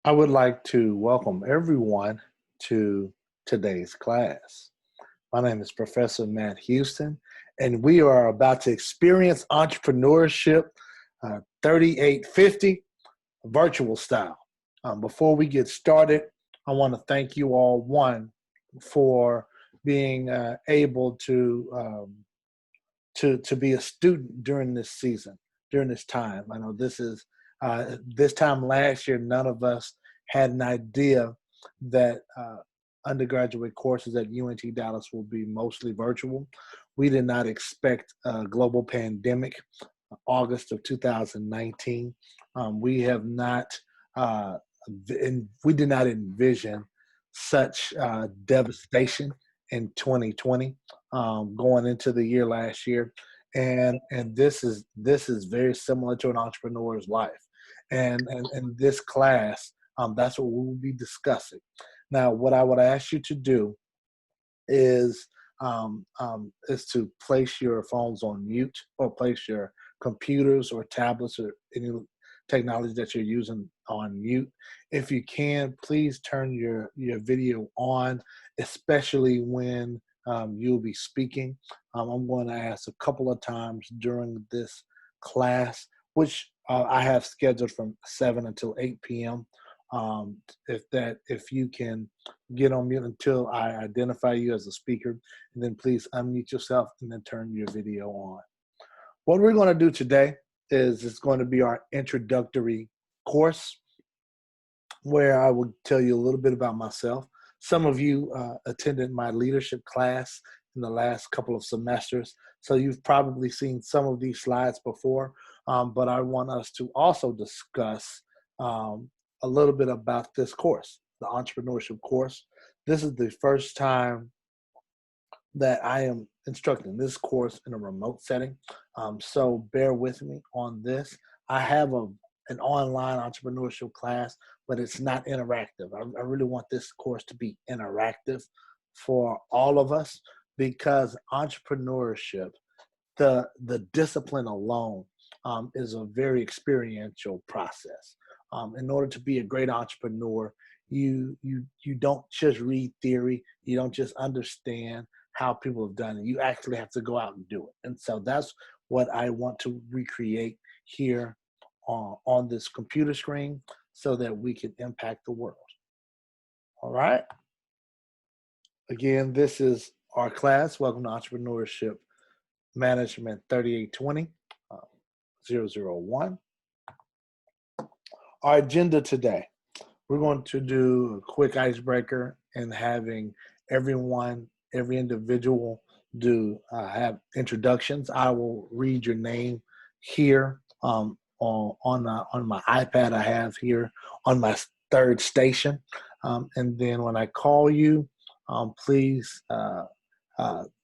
I would like to welcome everyone to today's class. My name is Professor Matt Houston, and we are about to experience entrepreneurship 3850 virtual style. Before we get started, I want to thank you all, one, for being able to be a student during this season, during this time. I know this time last year, none of us had an idea that undergraduate courses at UNT Dallas will be mostly virtual. We did not expect a global pandemic, August of 2019. We have not, we did not envision such devastation in 2020, going into the year last year, and this is very similar to an entrepreneur's life, and this class, that's what we will be discussing. Now, what I would ask you to do is to place your phones on mute, or place your computers or tablets or any technology that you're using on mute. If you can, please turn your video on, especially when you'll be speaking. I'm going to ask a couple of times during this class, which I have scheduled from 7 until 8 p.m. If you can get on mute until I identify you as a speaker, and then please unmute yourself and then turn your video on. What we're going to do today is it's going to be our introductory course, where I will tell you a little bit about myself. Some of you attended my leadership class in the last couple of semesters, so you've probably seen some of these slides before, but I want us to also discuss a little bit about this course, the entrepreneurship course. This is the first time that I am instructing this course in a remote setting, so bear with me on this. I have an online entrepreneurship class, but it's not interactive. I really want this course to be interactive for all of us, because entrepreneurship, the discipline alone, is a very experiential process. In order to be a great entrepreneur, you don't just read theory, you don't just understand how people have done it. You actually have to go out and do it. And so that's what I want to recreate here on this computer screen, so that we can impact the world. All right. Again, this is our class. Welcome to Entrepreneurship Management 3820, 001. Our agenda today, we're going to do a quick icebreaker and having every individual have introductions. I will read your name here on my iPad I have here on my third station, and then when I call you, please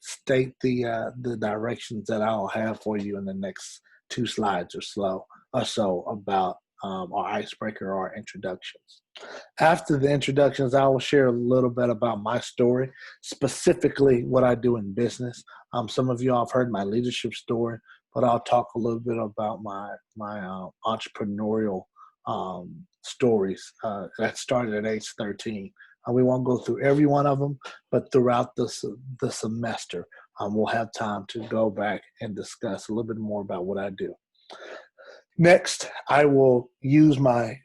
state the directions that I'll have for you in the next 2 slides or so about our icebreaker or our introductions. After the introductions, I will share a little bit about my story, specifically what I do in business. Some of you all have heard my leadership story, but I'll talk a little bit about my entrepreneurial stories that started at age 13. We won't go through every one of them, but throughout the semester, we'll have time to go back and discuss a little bit more about what I do. Next, I will use my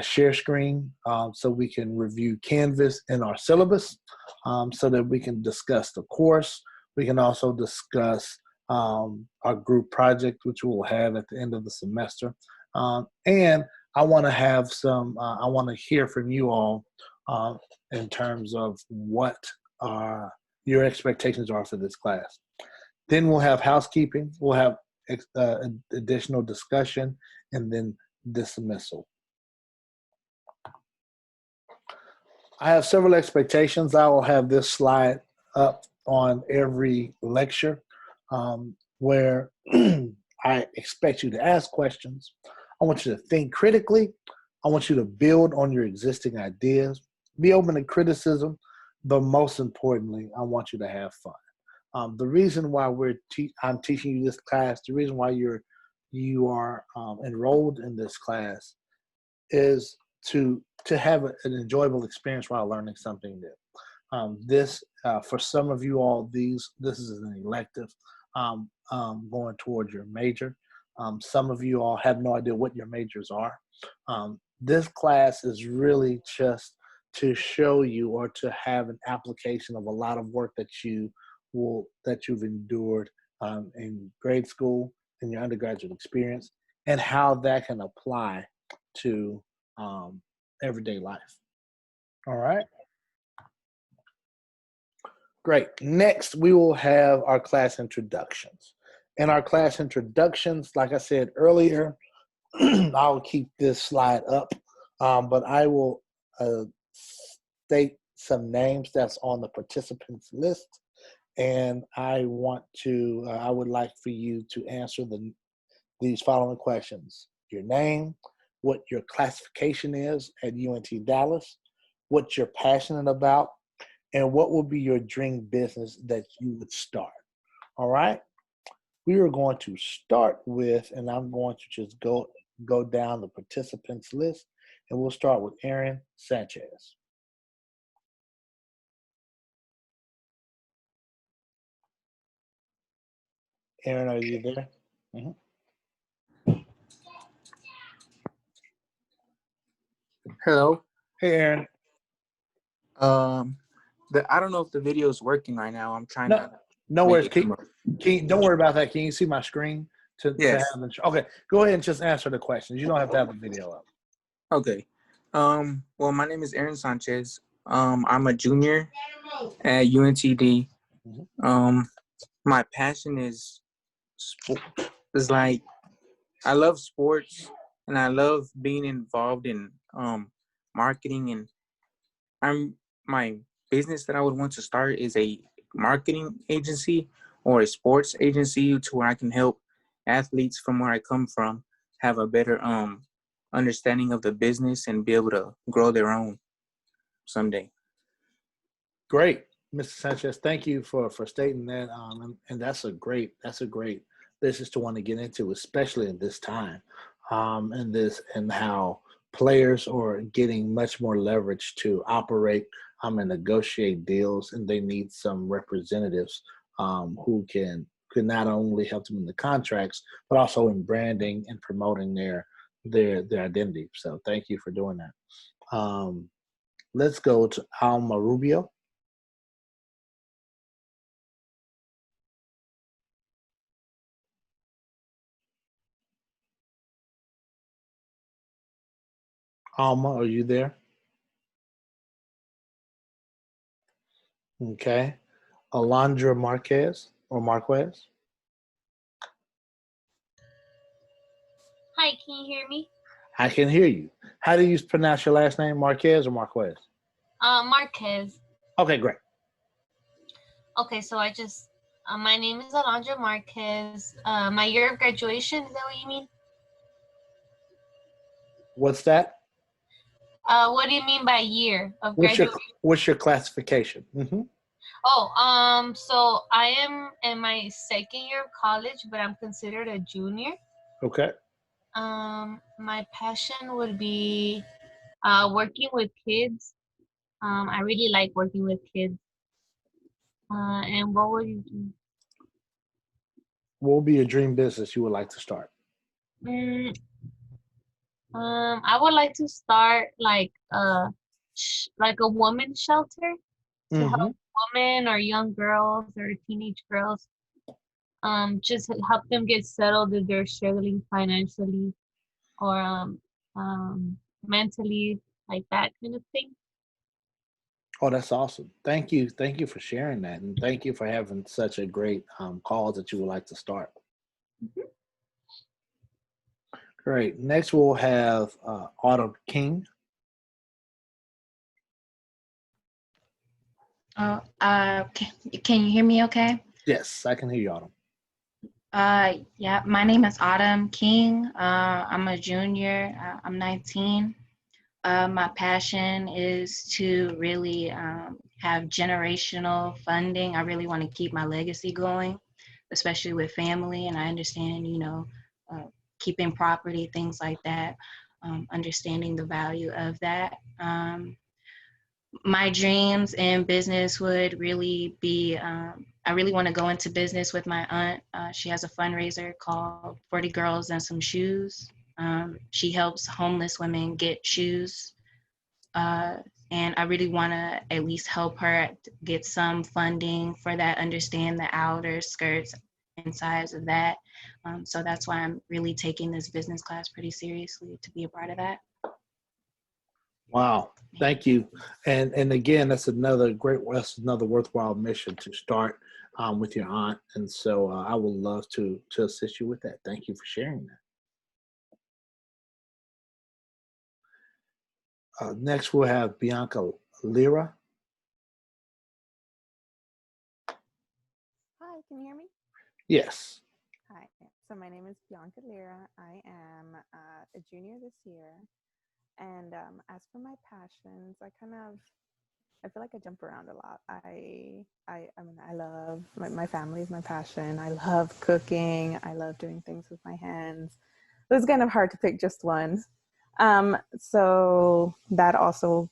share screen, so we can review Canvas and our syllabus, so that we can discuss the course. We can also discuss our group project, which we'll have at the end of the semester. And I want to have I want to hear from you all in terms of what your expectations are for this class. Then we'll have housekeeping. We'll have additional discussion, and then dismissal. I have several expectations. I will have this slide up on every lecture, where I expect you to ask questions. I want you to think critically. I want you to build on your existing ideas. Be open to criticism, but most importantly, I want you to have fun. The reason why I'm teaching you this class, the reason why you are enrolled in this class, is to have an enjoyable experience while learning something new. This for some of you all, this is an elective going towards your major. Some of you all have no idea what your majors are. This class is really just to show you or to have an application of a lot of work that you've endured in grade school, in your undergraduate experience, and how that can apply to everyday life. All right. Great. Next, we will have our class introductions. In our class introductions, like I said earlier, I'll keep this slide up, but I will state some names that's on the participants list, and I would like for you to answer these following questions: your name, what your classification is at UNT Dallas, what you're passionate about, and what will be your dream business that you would start. All right. We are going to start with, and I'm going to just go down the participants list, and we'll start with Aaron Sanchez. Aaron, are you there? Mm-hmm. Hello. Hey, Aaron. I don't know if the video is working right now. I'm trying to. No worries. Don't worry about that. Can you see my screen? Yes. Okay. Go ahead and just answer the questions. You don't have to have the video up. Okay. Well, my name is Aaron Sanchez. I'm a junior at UNTD. Mm-hmm. My passion is like I love sports and I love being involved in marketing, and my business that I would want to start is a marketing agency or a sports agency to where I can help athletes from where I come from have a better understanding of the business and be able to grow their own someday. Great, Mr. Sanchez. Thank you for stating that. And that's a great business to want to get into, especially in this time, and how players are getting much more leverage to operate and negotiate deals, and they need some representatives who can not only help them in the contracts, but also in branding and promoting their identity. So thank you for doing that. Let's go to Alma Rubio. Alma, are you there? Okay. Alondra Marquez or Marquez? Hi, can you hear me? I can hear you. How do you pronounce your last name, Marquez or Marquez? Marquez. Okay, great. Okay, so my name is Alondra Marquez. My year of graduation, is that what you mean? What's that? What do you mean by year of graduation? What's your classification? Mm-hmm. Oh, so I am in my second year of college, but I'm considered a junior. Okay. My passion would be working with kids. I really like working with kids. And what would you do? What would be your dream business you would like to start? I would like to start like a women's shelter to help women or young girls or teenage girls. Just help them get settled if they're struggling financially or mentally, like that kind of thing. Oh, that's awesome. Thank you. Thank you for sharing that. And thank you for having such a great cause that you would like to start. Mm-hmm. Great. Next, we'll have Autumn King. Oh, can you hear me okay? Yes, I can hear you, Autumn. Yeah, my name is Autumn King. I'm a junior. I'm 19. My passion is to really have generational funding. I really want to keep my legacy going, especially with family. And I understand, keeping property, things like that. understanding the value of that. My dreams in business would really be, I really want to go into business with my aunt. She has a fundraiser called 40 Girls and Some Shoes. She helps homeless women get shoes. And I really want to at least help her get some funding for that, understand the outer skirts and size of that. So that's why I'm really taking this business class pretty seriously, to be a part of that. Wow, thank you. And again, that's another worthwhile mission to start with your aunt. And so I would love to assist you with that. Thank you for sharing that. Next, we'll have Bianca Lira. Hi, can you hear me? Yes. Hi, so my name is Bianca Lira. I am a junior this year. And as for my passions, I feel like I jump around a lot. I mean, I love, my family is my passion. I love cooking. I love doing things with my hands. So it's kind of hard to pick just one. So that also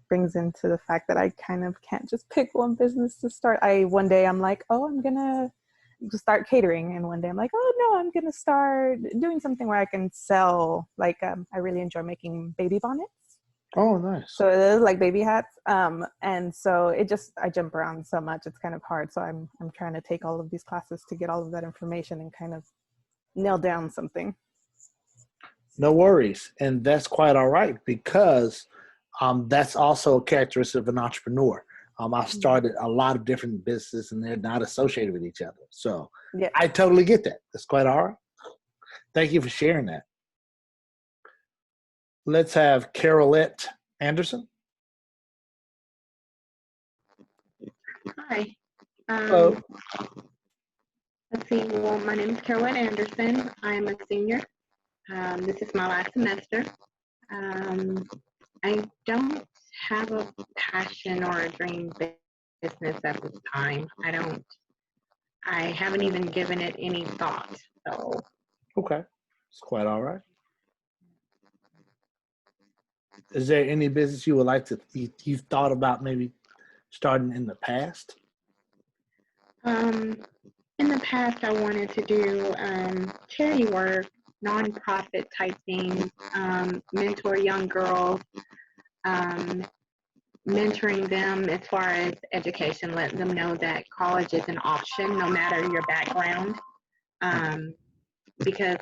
brings into the fact that I kind of can't just pick one business to start. One day I'm like, oh, I'm gonna start catering, and one day I'm like, oh no, I'm gonna start doing something where I can sell. Like I really enjoy making baby bonnets. Oh, nice. So it is like baby hats. And so I jump around so much, it's kind of hard. So I'm trying to take all of these classes to get all of that information and kind of nail down something. No worries. And that's quite all right, because that's also a characteristic of an entrepreneur. I've started a lot of different businesses and they're not associated with each other. So yeah. I totally get that. That's quite all right. Thank you for sharing that. Let's have Carolette Anderson. Hi. Hello. Let's see. Well, my name is Carolette Anderson. I'm a senior. This is my last semester. I don't have a passion or a dream business at this time. I haven't even given it any thought. So. Okay. It's quite all right. Is there any business you would like to, you've thought about maybe starting in the past? In the past, I wanted to do charity work, nonprofit type things, mentor young girls, mentoring them as far as education, letting them know that college is an option no matter your background. Because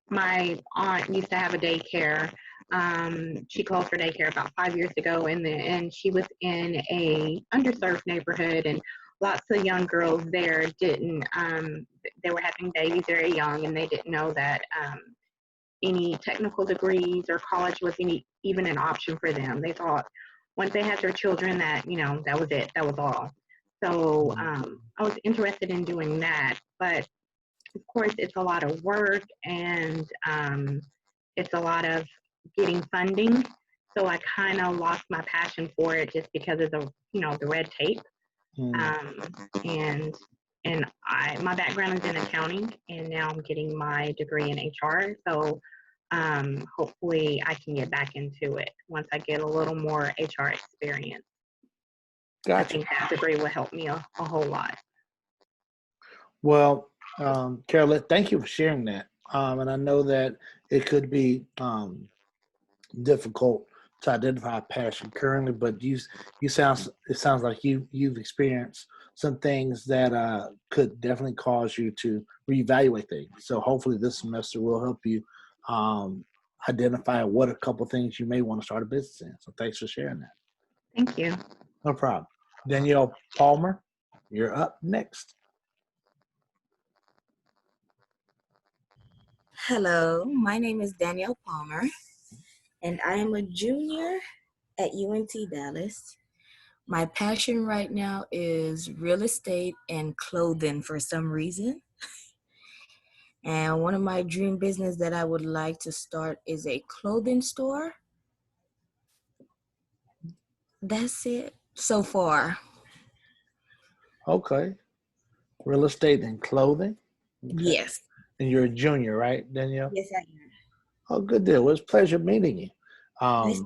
my aunt used to have a daycare. She closed her daycare about 5 years ago, and she was in a underserved neighborhood, and lots of young girls there didn't, they were having babies very young, and they didn't know that any technical degrees or college was even an option for them. They thought once they had their children that, that was it, that was all. So I was interested in doing that, but of course it's a lot of work, and it's a lot of getting funding. So I kind of lost my passion for it just because of the red tape. And my background is in accounting, and now I'm getting my degree in HR. So hopefully I can get back into it once I get a little more HR experience. Gotcha. I think that degree will help me a whole lot. Well, Carolette, thank you for sharing that. And I know that it could be difficult to identify passion currently, but it sounds like you've experienced some things that could definitely cause you to reevaluate things. So hopefully this semester will help you identify what a couple things you may want to start a business in. So thanks for sharing that. Thank you. No problem. Danielle Palmer, you're up next. Hello, my name is Danielle Palmer, and I am a junior at UNT Dallas. My passion right now is real estate and clothing for some reason. And one of my dream business that I would like to start is a clothing store. That's it so far. Okay. Real estate and clothing? Okay. Yes. And you're a junior, right, Danielle? Yes, I Oh, good deal. Well, it's a pleasure meeting you. Nice.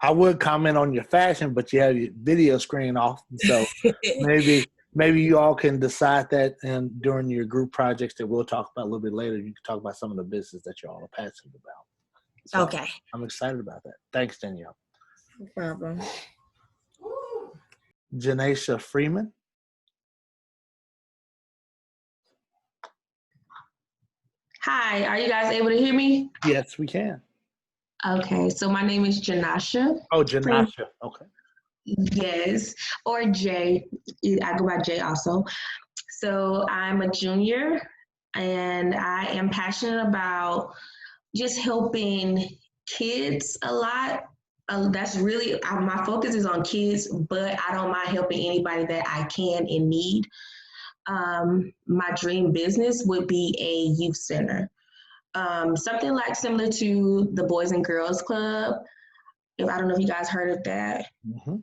I would comment on your fashion, but you have your video screen off, so am. maybe you all can decide that, and during your group projects that we'll talk about a little bit later, you can talk about some of the business that you all are passionate about. So Okay. I'm excited about that. Thanks, Danielle. No problem. Janaisha Freeman. Hi, are you guys able to hear me? Yes, we can. Okay, so my name is Janasha. Oh, Janasha. Okay. Yes, or Jay. I go by Jay also. So I'm a junior and I am passionate about just helping kids a lot. That's really my focus is on kids, but I don't mind helping anybody that I can in need. My dream business would be a youth center. Something like similar to the Boys and Girls Club. If I don't know if you guys heard of that, Mm-hmm.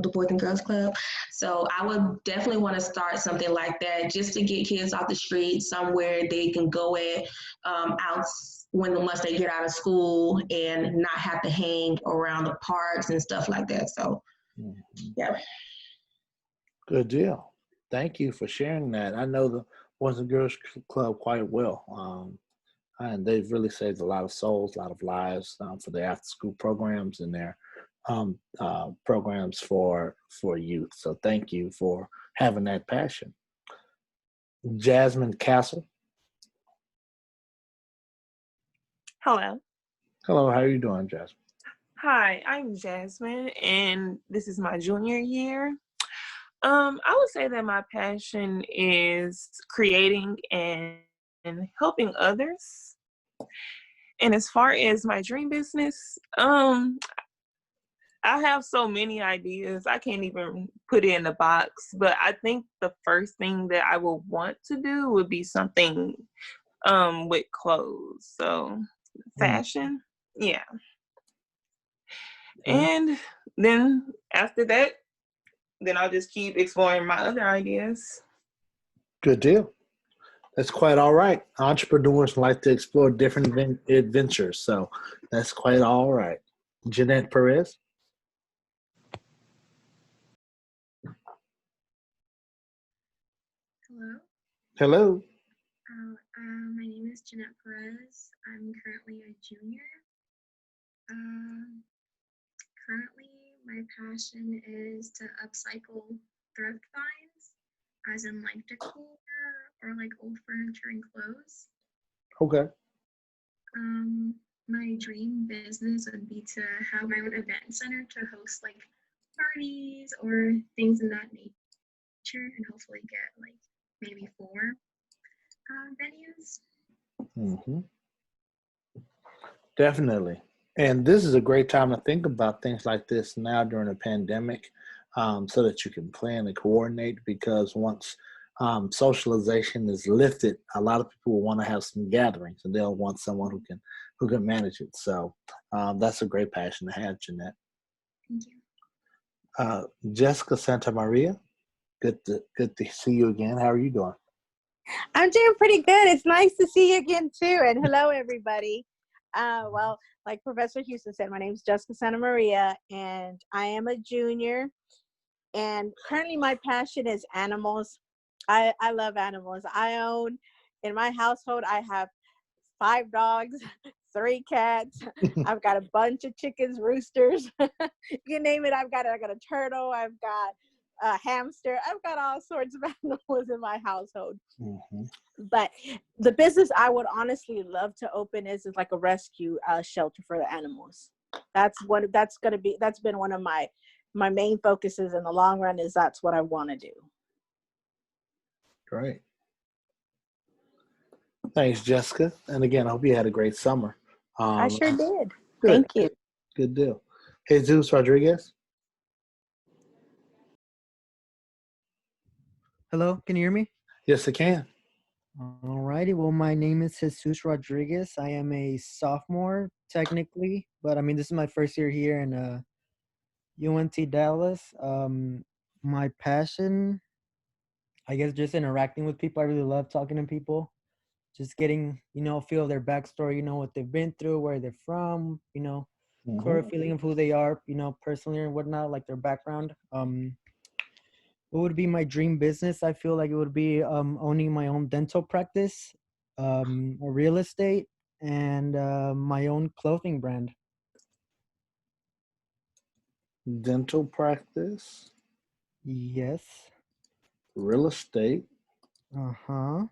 the Boys and Girls Club. So I would definitely want to start something like that just to get kids off the street somewhere they can go at out once they get out of school and not have to hang around the parks and stuff like that. So yeah. Good deal. Thank you for sharing that. I know the Boys and Girls Club quite well. And they've really saved a lot of souls, a lot of lives for their after-school programs and their programs for youth. So thank you for having that passion. Jasmine Castle. Hello. Hello, how are you doing, Jasmine? Hi, I'm Jasmine, and this is my junior year. I would say that my passion is creating and helping others. And as far as my dream business, I have so many ideas. I can't even put it in a box, but I think the first thing that I would want to do would be something with clothes. So fashion, yeah. And then after that, then I'll just keep exploring my other ideas. Good deal. That's quite all right. Entrepreneurs like to explore different adventures, so that's quite all right. Jeanette Perez. Hello. Hello. My name is Jeanette Perez. I'm currently a junior. Currently, my passion is to upcycle thrift finds, as in like decor or like old furniture and clothes. Okay. My dream business would be to have my own event center to host like parties or things in that nature, and hopefully get like maybe 4 venues. Mm-hmm. Definitely. And this is a great time to think about things like this now during a pandemic, so that you can plan and coordinate, because once socialization is lifted, a lot of people will want to have some gatherings, and they'll want someone who can manage it. So that's a great passion to have, Jeanette. Thank you. Jessica Santa Maria, good to see you again. How are you doing? I'm doing pretty good. It's nice to see you again too. And hello, everybody. Well, like Professor Houston said, my name is Jessica Santa Maria, and I am a junior. And currently, my passion is animals. I love animals. In my household, I have 5 dogs, 3 cats. I've got a bunch of chickens, roosters. You name it. I got a turtle. I've got a hamster. I've got all sorts of animals in my household. Mm-hmm. But the business I would honestly love to open is like a rescue shelter for the animals. That's been one of my main focuses in the long run. That's what I want to do. Great. Thanks, Jessica. And again, I hope you had a great summer. I sure did. Good. Thank you. Good deal. Jesus Rodriguez. Hello, can you hear me? Yes, I can. All righty. Well, my name is Jesus Rodriguez. I am a sophomore, technically, but I mean, this is my first year here in UNT Dallas. My passion, I guess, just interacting with people. I really love talking to people, just getting, feel their backstory, what they've been through, where they're from, core feeling of who they are, personally and whatnot, like their background. What would be my dream business? I feel like it would be owning my own dental practice, a real estate, and my own clothing brand. Dental practice, Yes. real estate, Uh-huh.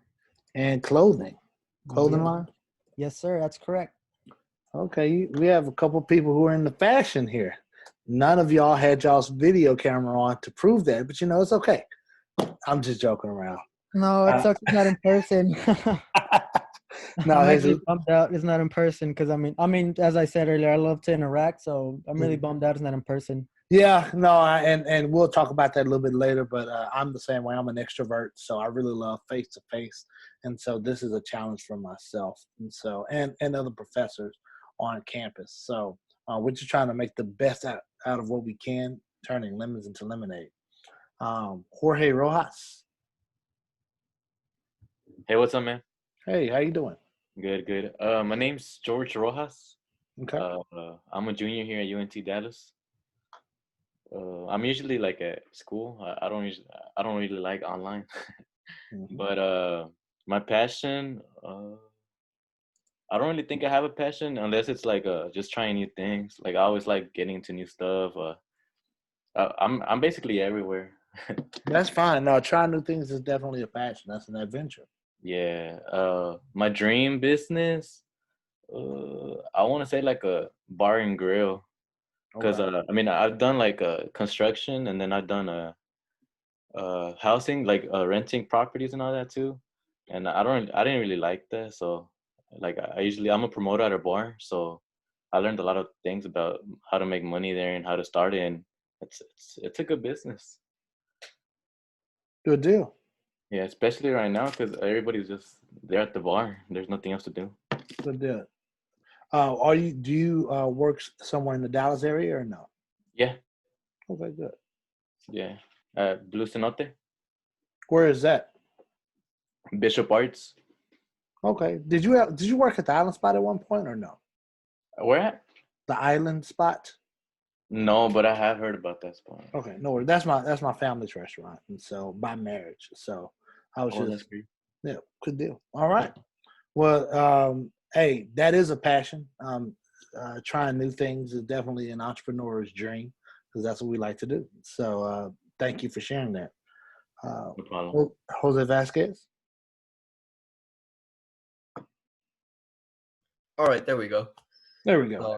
and clothing. Clothing Yeah. line? Yes, sir. That's correct. Okay, we have a couple people who are in the fashion here. None of y'all had y'all's video camera on to prove that, but it's okay. I'm just joking around. No, it sucks. It's not in person. No, I'm Jesus. actually bummed out. It's not in person because I mean, as I said earlier, I love to interact, so I'm really bummed out. It's not in person. Yeah, no, and we'll talk about that a little bit later. But I'm the same way. I'm an extrovert, so I really love face to face, and so this is a challenge for myself, and other professors on campus. So we're just trying to make the best out of what we can, turning lemons into lemonade. Jorge Rojas. Hey, what's up, man? Hey, how you doing? Good. My name's George Rojas. Okay. I'm a junior here at UNT Dallas. I'm usually like at school. I don't really like online. But my passion, I don't really think I have a passion unless it's like just trying new things. Like I always like getting into new stuff. I'm basically everywhere. That's fine. No, trying new things is definitely a passion. That's an adventure. Yeah. My dream business, I want to say like a bar and grill. Because Okay. I mean, I've done like construction, and then I've done housing, like renting properties and all that too. And I didn't really like that. So like I'm a promoter at a bar, so I learned a lot of things about how to make money there and how to start it. And it's a good business. Good deal. Yeah, especially right now because everybody's just there at the bar. There's nothing else to do. Good deal. Do you work somewhere in the Dallas area or no? Yeah. Okay, good. Yeah. Blue Cenote, Where is that? Bishop Arts. Okay. Did you work at the Island Spot at one point or no? Where at? The Island Spot? No, but I have heard about that spot. Okay, no worries. That's my family's restaurant, and so by marriage. So I was That's great. yeah, good deal. All right. Well, hey, that is a passion. Trying new things is definitely an entrepreneur's dream because that's what we like to do. So thank you for sharing that. No problem. Jose Vasquez. All right, there we go. There we go.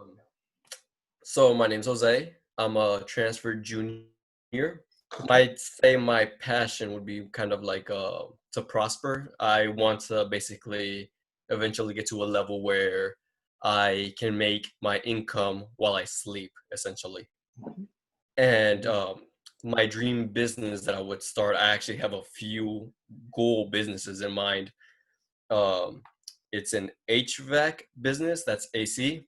So my name's Jose. I'm a transferred junior. I'd say my passion would be kind of like to prosper. I want to basically eventually get to a level where I can make my income while I sleep, essentially. And my dream business that I would start, I actually have a few goal businesses in mind. It's an HVAC business, that's AC.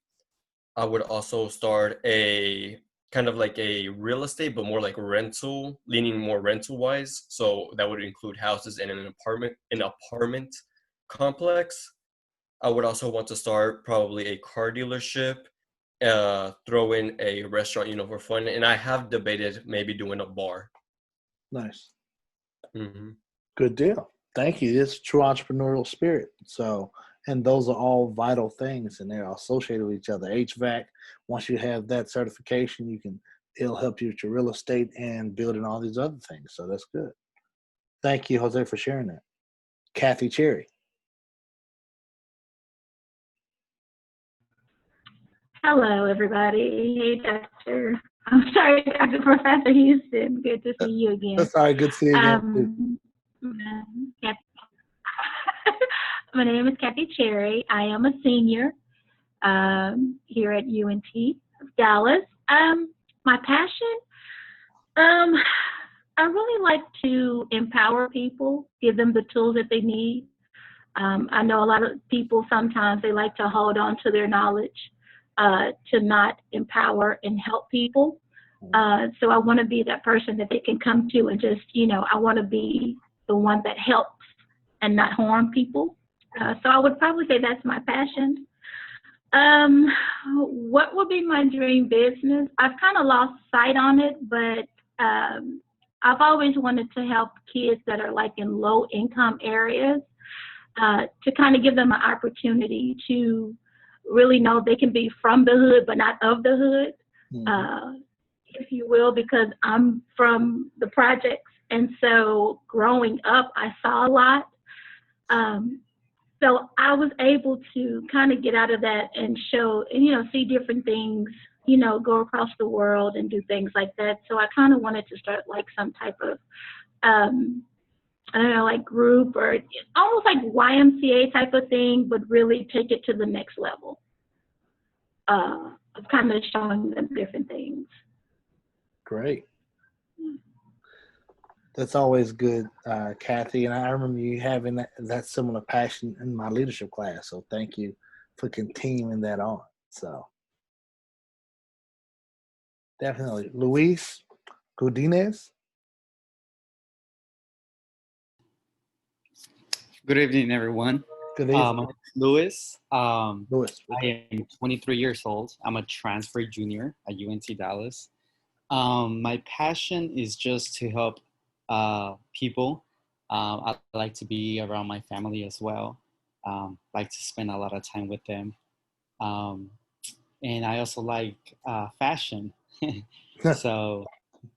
I would also start a kind of like a real estate, but more like rental, leaning more rental wise. So that would include houses and an apartment complex. I would also want to start probably a car dealership, throw in a restaurant, for fun. And I have debated maybe doing a bar. Nice. Mm-hmm. Good deal. Thank you. It's true entrepreneurial spirit. So, and those are all vital things, and they're associated with each other. HVAC, once you have that certification, it'll help you with your real estate and building all these other things. So that's good. Thank you, Jose, for sharing that. Kathy Cherry. Hello, everybody. Hey, Dr. I'm sorry, Dr. Professor Houston. Good to see you again. That's all right. Good to see you again. My name is Kathy Cherry. I am a senior here at UNT Dallas. My passion, I really like to empower people, give them the tools that they need. I know a lot of people sometimes they like to hold on to their knowledge to not empower and help people. So I want to be that person that they can come to and just, I want to be the one that helps and not harm people. So I would probably say that's my passion. What would be my dream business? I've kind of lost sight on it, but I've always wanted to help kids that are like in low income areas to kind of give them an opportunity to really know they can be from the hood, but not of the hood, if you will, because I'm from the projects. And so growing up, I saw a lot. So I was able to kind of get out of that and show, and, see different things, go across the world and do things like that. So I kind of wanted to start like some type of, I don't know, like group or almost like YMCA type of thing, but really take it to the next level of kind of showing them different things. Great. That's always good, Kathy. And I remember you having that similar passion in my leadership class. So thank you for continuing that on. So definitely. Luis Godinez. Good evening, everyone. Good evening. My name is Louis. Louis. I am 23 years old. I'm a transfer junior at UNT Dallas. My passion is just to help people. I like to be around my family as well. Like to spend a lot of time with them. And I also like fashion. So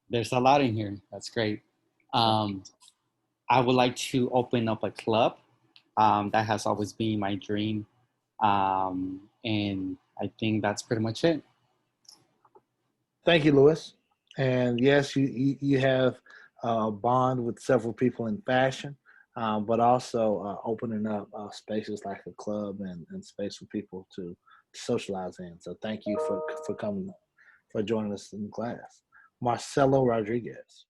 there's a lot in here. That's great. I would like to open up a club. That has always been my dream. And I think that's pretty much it. Thank you, Louis. And yes, you have a bond with several people in fashion, but also opening up spaces like a club and space for people to socialize in. So thank you for coming, for joining us in class. Marcelo Rodriguez.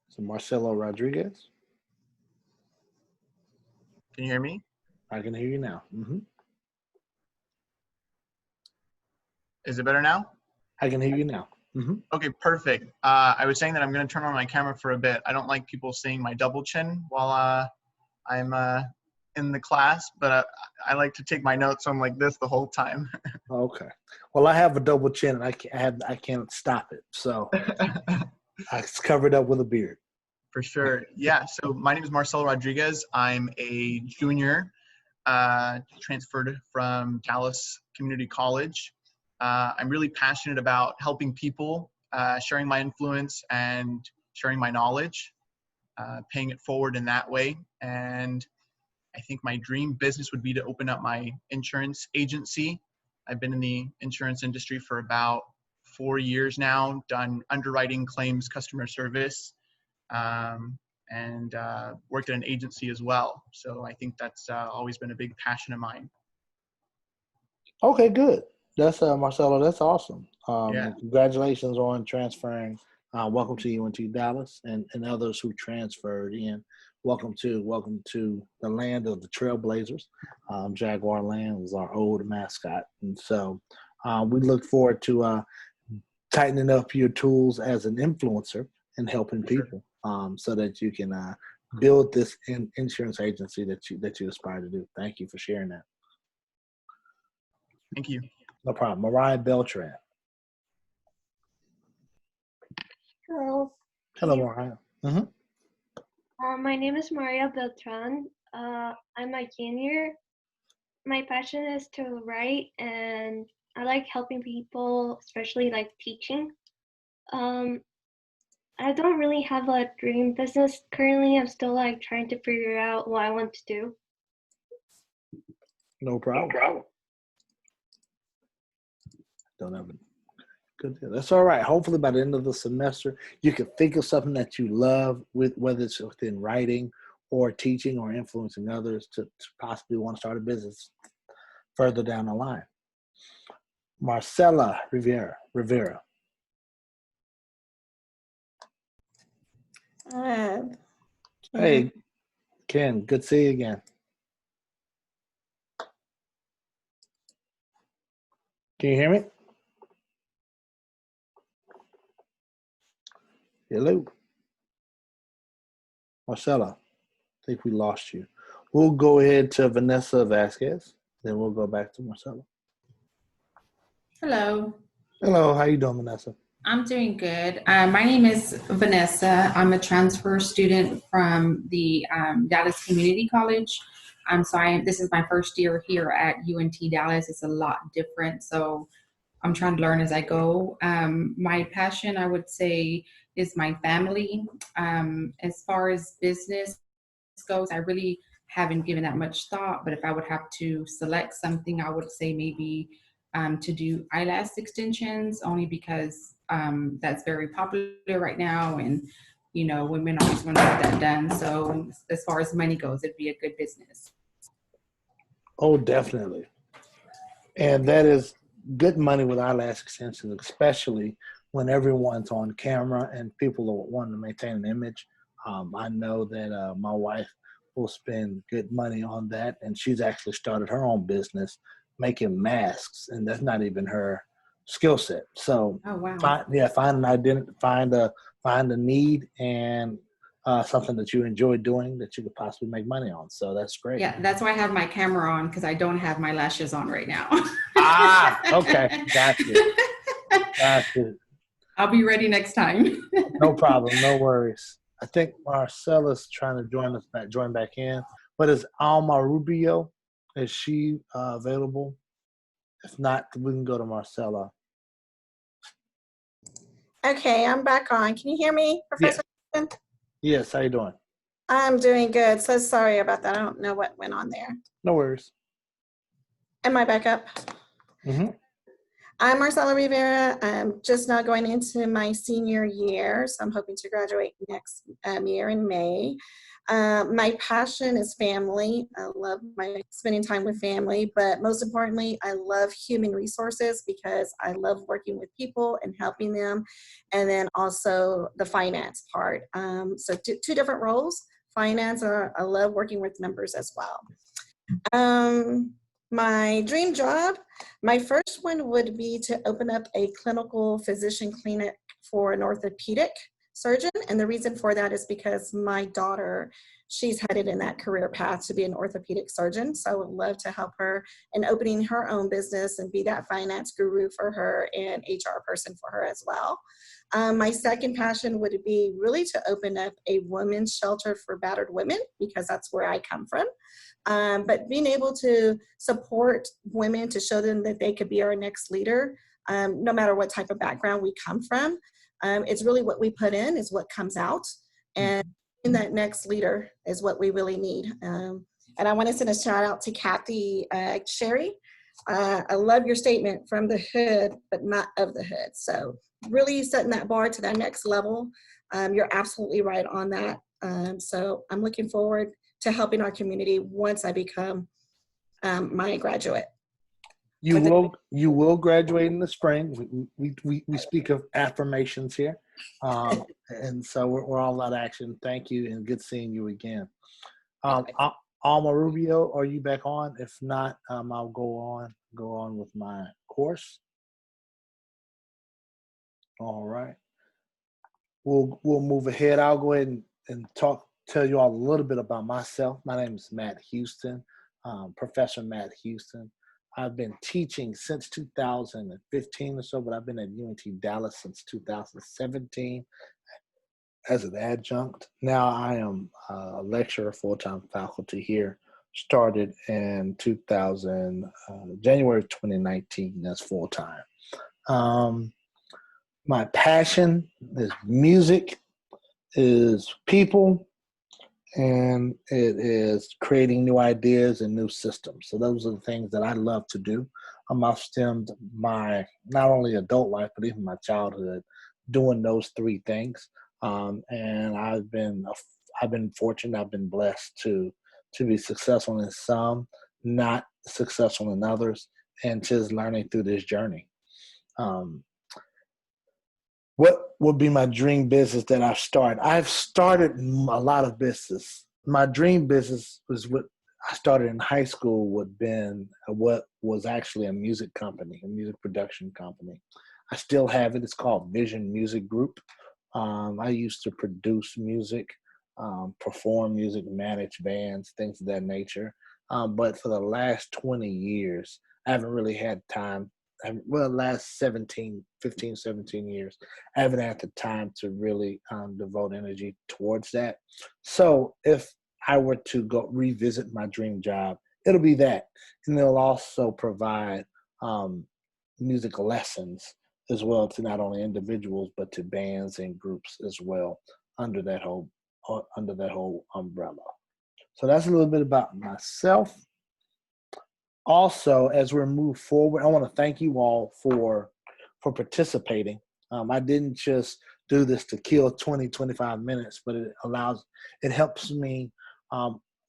So Marcelo Rodriguez. Can you hear me? I can hear you now. Is it better now? I can hear you now. Okay, perfect. I was saying that I'm going to turn on my camera for a bit. I don't like people seeing my double chin while I'm in the class, but I like to take my notes on like this the whole time. Okay. Well, I have a double chin, and I can't stop it, so it's covered up with a beard. For sure. Yeah. So my name is Marcelo Rodriguez. I'm a junior, transferred from Dallas Community College. I'm really passionate about helping people, sharing my influence and sharing my knowledge, paying it forward in that way. And I think my dream business would be to open up my insurance agency. I've been in the insurance industry for about 4 years now, done underwriting, claims, customer service, and worked at an agency as well. So I think that's always been a big passion of mine. Okay, good. That's Marcelo. That's awesome. Yeah. And congratulations on transferring. Welcome to UNT Dallas and others who transferred in. Welcome to the land of the Trailblazers. Jaguar Land was our old mascot, and so we look forward to tightening up your tools as an influencer and helping people, so that you can build this insurance agency that you aspire to do. Thank you for sharing that. Thank you. No problem. Mariah Beltran. Hello. Hello, Mariah. My name is Maria Beltran. I'm a junior. My passion is to write, and I like helping people, especially like teaching. I don't really have a dream business currently. I'm still like trying to figure out what I want to do. No problem. Don't have it. Good. That's all right. Hopefully by the end of the semester, you can think of something that you love, whether it's within writing or teaching or influencing others to possibly want to start a business further down the line. Marcela Rivera. Hey, Ken. Good to see you again. Can you hear me? Hello, Marcella. I think we lost you. We'll go ahead to Vanessa Vasquez, then we'll go back to Marcella. Hello, Hello, how you doing, Vanessa? I'm doing good. My name is Vanessa. I'm a transfer student from the Dallas Community College. This is my first year here at UNT Dallas. It's a lot different, so I'm trying to learn as I go. My passion, I would say, is my family. As far as business goes, I really haven't given that much thought, but if I would have to select something, I would say maybe to do eyelash extensions, only because that's very popular right now, and women always want to get that done. So as far as money goes, it'd be a good business. Oh, definitely. And that is good money with eyelash extensions, especially when everyone's on camera and people are wanting to maintain an image. I know that my wife will spend good money on that, and she's actually started her own business making masks, and that's not even her skill set. So, Oh, wow. find a need and something that you enjoy doing that you could possibly make money on. So that's great. Yeah, that's why I have my camera on, because I don't have my lashes on right now. Okay, gotcha. I'll be ready next time. No problem, no worries. I think Marcella's trying to join back in. But is Alma Rubio? Is she available? If not, we can go to Marcella. Okay, I'm back on. Can you hear me, Professor? Yes. Yes, how you doing? I'm doing good. So sorry about that. I don't know what went on there. No worries. Am I back up? Mm-hmm. I'm Marcella Rivera. I'm just now going into my senior year, so I'm hoping to graduate next year in May. My passion is family. I love spending time with family, but most importantly, I love human resources because I love working with people and helping them, and then also the finance part. So two different roles. Finance, I love working with numbers as well. My dream job, my first one would be to open up a clinical physician clinic for an orthopedic surgeon. And the reason for that is because my daughter, she's headed in that career path to be an orthopedic surgeon. So I would love to help her in opening her own business and be that finance guru for her and HR person for her as well. My second passion would be really to open up a women's shelter for battered women, because that's where I come from. But being able to support women to show them that they could be our next leader, no matter what type of background we come from. It's really what we put in is what comes out. And in that next leader is what we really need. And I want to send a shout out to Kathy Sherry. I love your statement, from the hood, but not of the hood. So really setting that bar to that next level. You're absolutely right on that. So I'm looking forward to helping our community once I become my graduate. You will graduate in the spring. We speak of affirmations here, and so we're all about action. Thank you, and good seeing you again. Alma Rubio, are you back on? If not, I'll go on with my course. All right. We'll move ahead. I'll go ahead and tell you all a little bit about myself. My name is Matt Houston, Professor Matt Houston. I've been teaching since 2015 or so, but I've been at UNT Dallas since 2017 as an adjunct. Now I am a lecturer, full-time faculty here. Started in January 2019 as full-time. My passion is music, is people, and it is creating new ideas and new systems. So those are the things that I love to do. I've stemmed my not only adult life, but even my childhood doing those three things. And I've been fortunate, I've been blessed to be successful in some, not successful in others, and just learning through this journey. What would be my dream business that I've started? I've started a lot of business. My dream business was what I started in high school, what was actually a music company, a music production company. I still have it. It's called Vision Music Group. I used to produce music, perform music, manage bands, things of that nature. But for the last 20 years, I haven't really had time. Well, last 17 years, I haven't had the time to really devote energy towards that. So if I were to go revisit my dream job, it'll be that. And they'll also provide music lessons as well to not only individuals but to bands and groups as well under that whole umbrella. So that's a little bit about myself. Also, as we move forward, I want to thank you all for participating. I didn't just do this to kill 20-25 minutes, but it helps me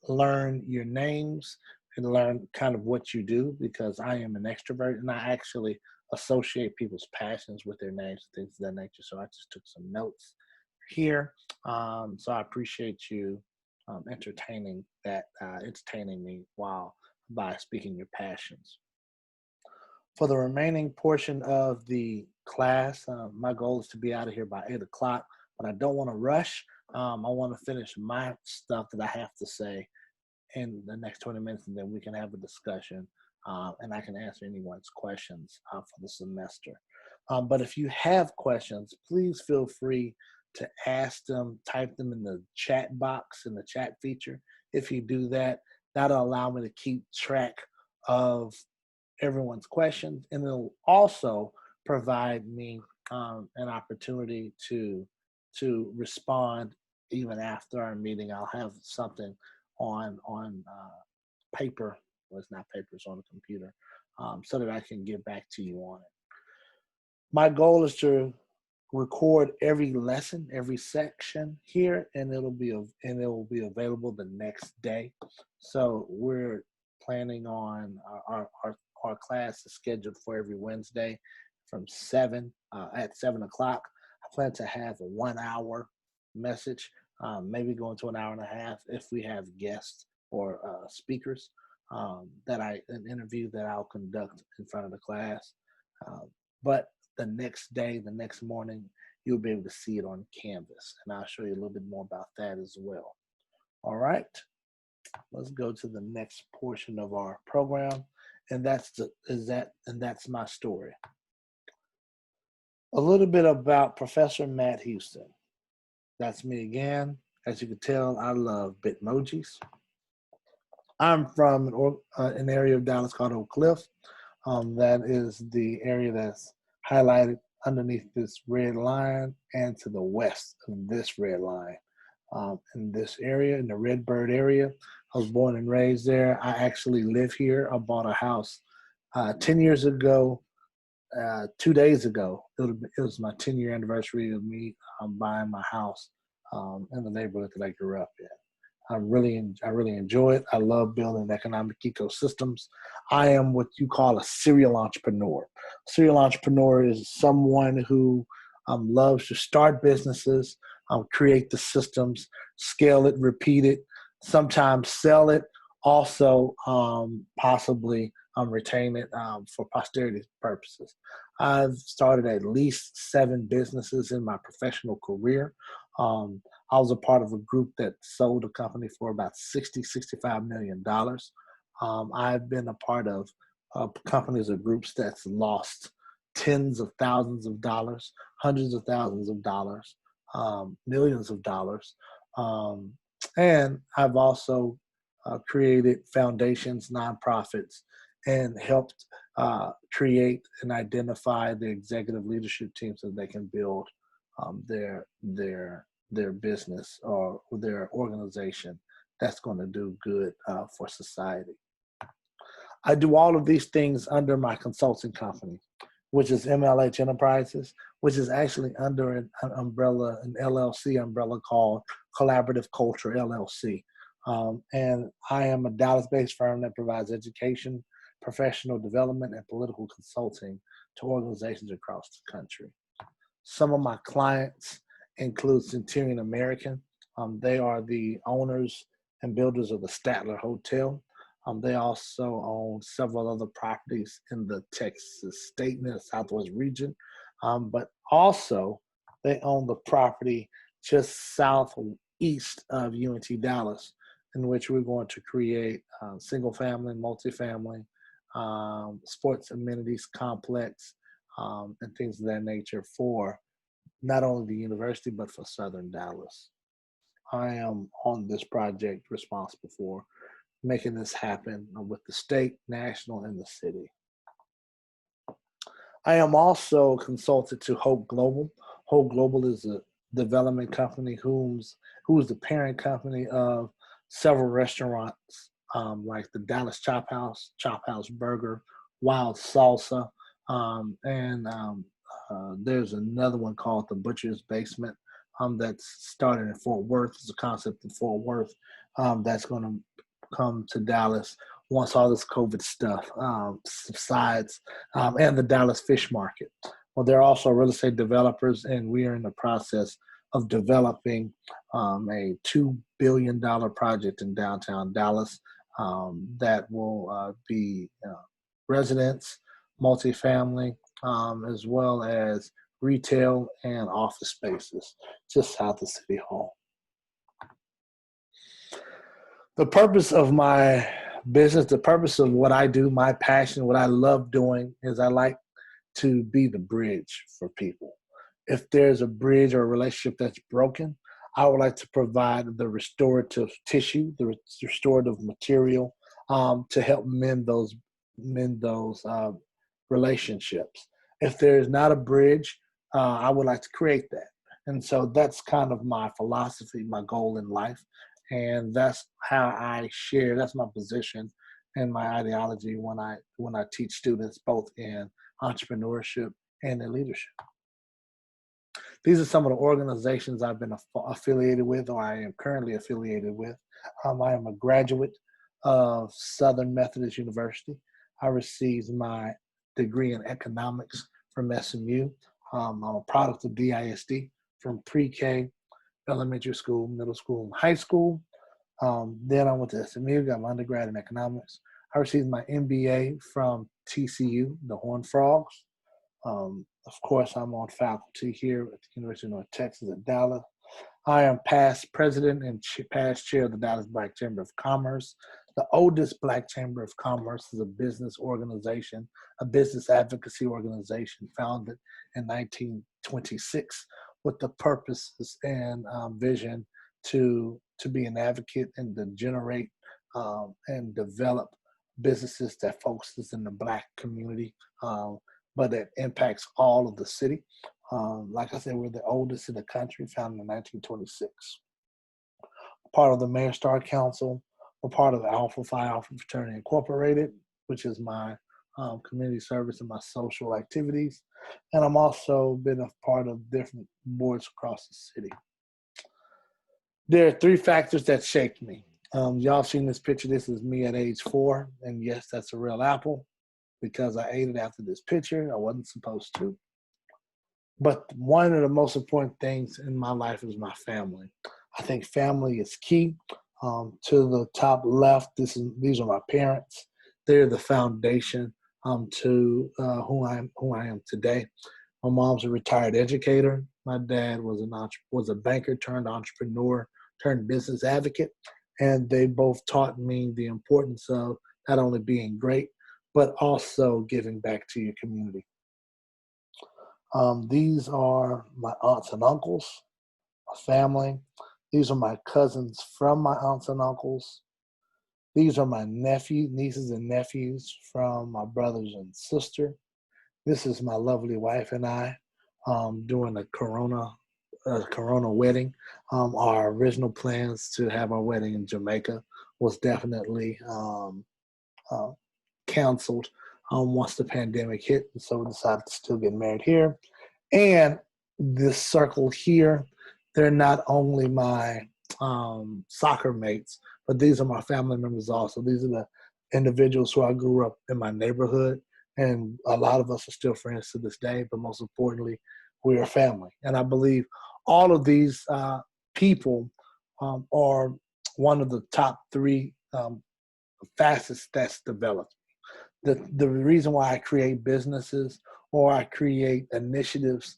learn your names and learn kind of what you do, because I am an extrovert and I actually associate people's passions with their names and things of that nature. So I just took some notes here. So I appreciate you entertaining me by speaking your passions. For the remaining portion of the class, my goal is to be out of here by 8 o'clock, but I don't want to rush. I want to finish my stuff that I have to say in the next 20 minutes, and then we can have a discussion, and I can answer anyone's questions for the semester. But if you have questions, please feel free to ask them, type them in the chat box, in the chat feature. If you do that, that'll allow me to keep track of everyone's questions, and it'll also provide me an opportunity to respond even after our meeting. I'll have something on paper. Well, it's not paper, it's on the computer, so that I can get back to you on it. My goal is to record every lesson, every section here, and it will be available the next day. So we're planning on our class is scheduled for every Wednesday from 7 at 7 o'clock. I plan to have a 1 hour message, maybe going to an hour and a half if we have guests or speakers an interview that I'll conduct in front of the class. But the next day, the next morning, you'll be able to see it on Canvas, and I'll show you a little bit more about that as well. All right, let's go to the next portion of our program, and that's my story. A little bit about Professor Matt Houston. That's me again. As you can tell, I love Bitmojis. I'm from an area of Dallas called Oak Cliff. That is the area that's highlighted underneath this red line and to the west of this red line. In this area, in the Redbird area, I was born and raised there. I actually live here. I bought a house 10 years ago. 2 days ago, it was my 10-year anniversary of me buying my house in the neighborhood that I grew up in. I really enjoy it. I love building economic ecosystems. I am what you call a serial entrepreneur. Serial entrepreneur is someone who loves to start businesses, create the systems, scale it, repeat it, sometimes sell it, also possibly retain it for posterity purposes. I've started at least 7 businesses in my professional career. I was a part of a group that sold a company for about $65 million. I've been a part of companies or groups that's lost tens of thousands of dollars, hundreds of thousands of dollars, millions of dollars. And I've also created foundations, nonprofits, and helped create and identify the executive leadership team so they can build their business or their organization that's going to do good for society. I do all of these things under my consulting company, which is MLH Enterprises, which is actually under an umbrella, an LLC umbrella called Collaborative Culture LLC. And I am a Dallas-based firm that provides education, professional development, and political consulting to organizations across the country. Some of my clients include Centurion American. They are the owners and builders of the Statler Hotel. They also own several other properties in the Texas state and the Southwest region. But also, They own the property just southeast of UNT Dallas, in which we're going to create single family, multifamily, sports amenities complex, and things of that nature for not only the university, but for Southern Dallas. I am on this project responsible for making this happen with the state, national, and the city. I am also consulted to Hope Global. Hope Global is a development company who's the parent company of several restaurants like the Dallas Chop House Burger, Wild Salsa, and there's another one called the Butcher's Basement that's started in Fort Worth. It's a concept in Fort Worth that's going to come to Dallas once all this COVID stuff subsides, and the Dallas Fish Market. Well, they're also real estate developers, and we are in the process of developing a $2 billion project in downtown Dallas that will be residents, multifamily, as well as retail and office spaces just south of City Hall. The purpose of my business, the purpose of what I do, my passion, what I love doing is I like to be the bridge for people. If there's a bridge or a relationship that's broken, I would like to provide the restorative tissue, the restorative material to help mend those relationships. If there's not a bridge, I would like to create that. And so that's kind of my philosophy, my goal in life. And that's how I share, that's my position and my ideology when I teach students both in entrepreneurship and in leadership. These are some of the organizations I've been affiliated with, or I am currently affiliated with. I am a graduate of Southern Methodist University. I received my degree in economics from SMU. I'm a product of DISD from pre-K, elementary school, middle school, and high school. Then I went to SMU, got my undergrad in economics. I received my MBA from TCU, the Horned Frogs. Of course, I'm on faculty here at the University of North Texas at Dallas. I am past president and past chair of the Dallas Black Chamber of Commerce. The oldest Black Chamber of Commerce is a business organization, a business advocacy organization founded in 1926 with the purposes and vision to be an advocate and to generate and develop businesses that focuses in the Black community, but that impacts all of the city. Like I said, we're the oldest in the country, founded in 1926. Part of the Mayor Star Council, we're part of Alpha Phi Alpha Fraternity Incorporated, which is my community service and my social activities. And I'm also been a part of different boards across the city. There are three factors that shaped me. Y'all seen this picture. This is me at age 4. And yes, that's a real apple because I ate it after this picture. I wasn't supposed to. But one of the most important things in my life is my family. I think family is key. To the top left, these are my parents. They're the foundation to who I am today. My mom's a retired educator. My dad was a banker turned entrepreneur turned business advocate, and they both taught me the importance of not only being great, but also giving back to your community. These are my aunts and uncles, my family. These are my cousins from my aunts and uncles. These are my nieces and nephews from my brothers and sister. This is my lovely wife and I doing a Corona wedding. Our original plans to have our wedding in Jamaica was definitely canceled once the pandemic hit, and so we decided to still get married here. And this circle here, they're not only my soccer mates, but these are my family members also. These are the individuals who I grew up in my neighborhood, and a lot of us are still friends to this day, but most importantly, we are family. And I believe all of these people are one of the top 3 facets that's developed. The reason why I create businesses or I create initiatives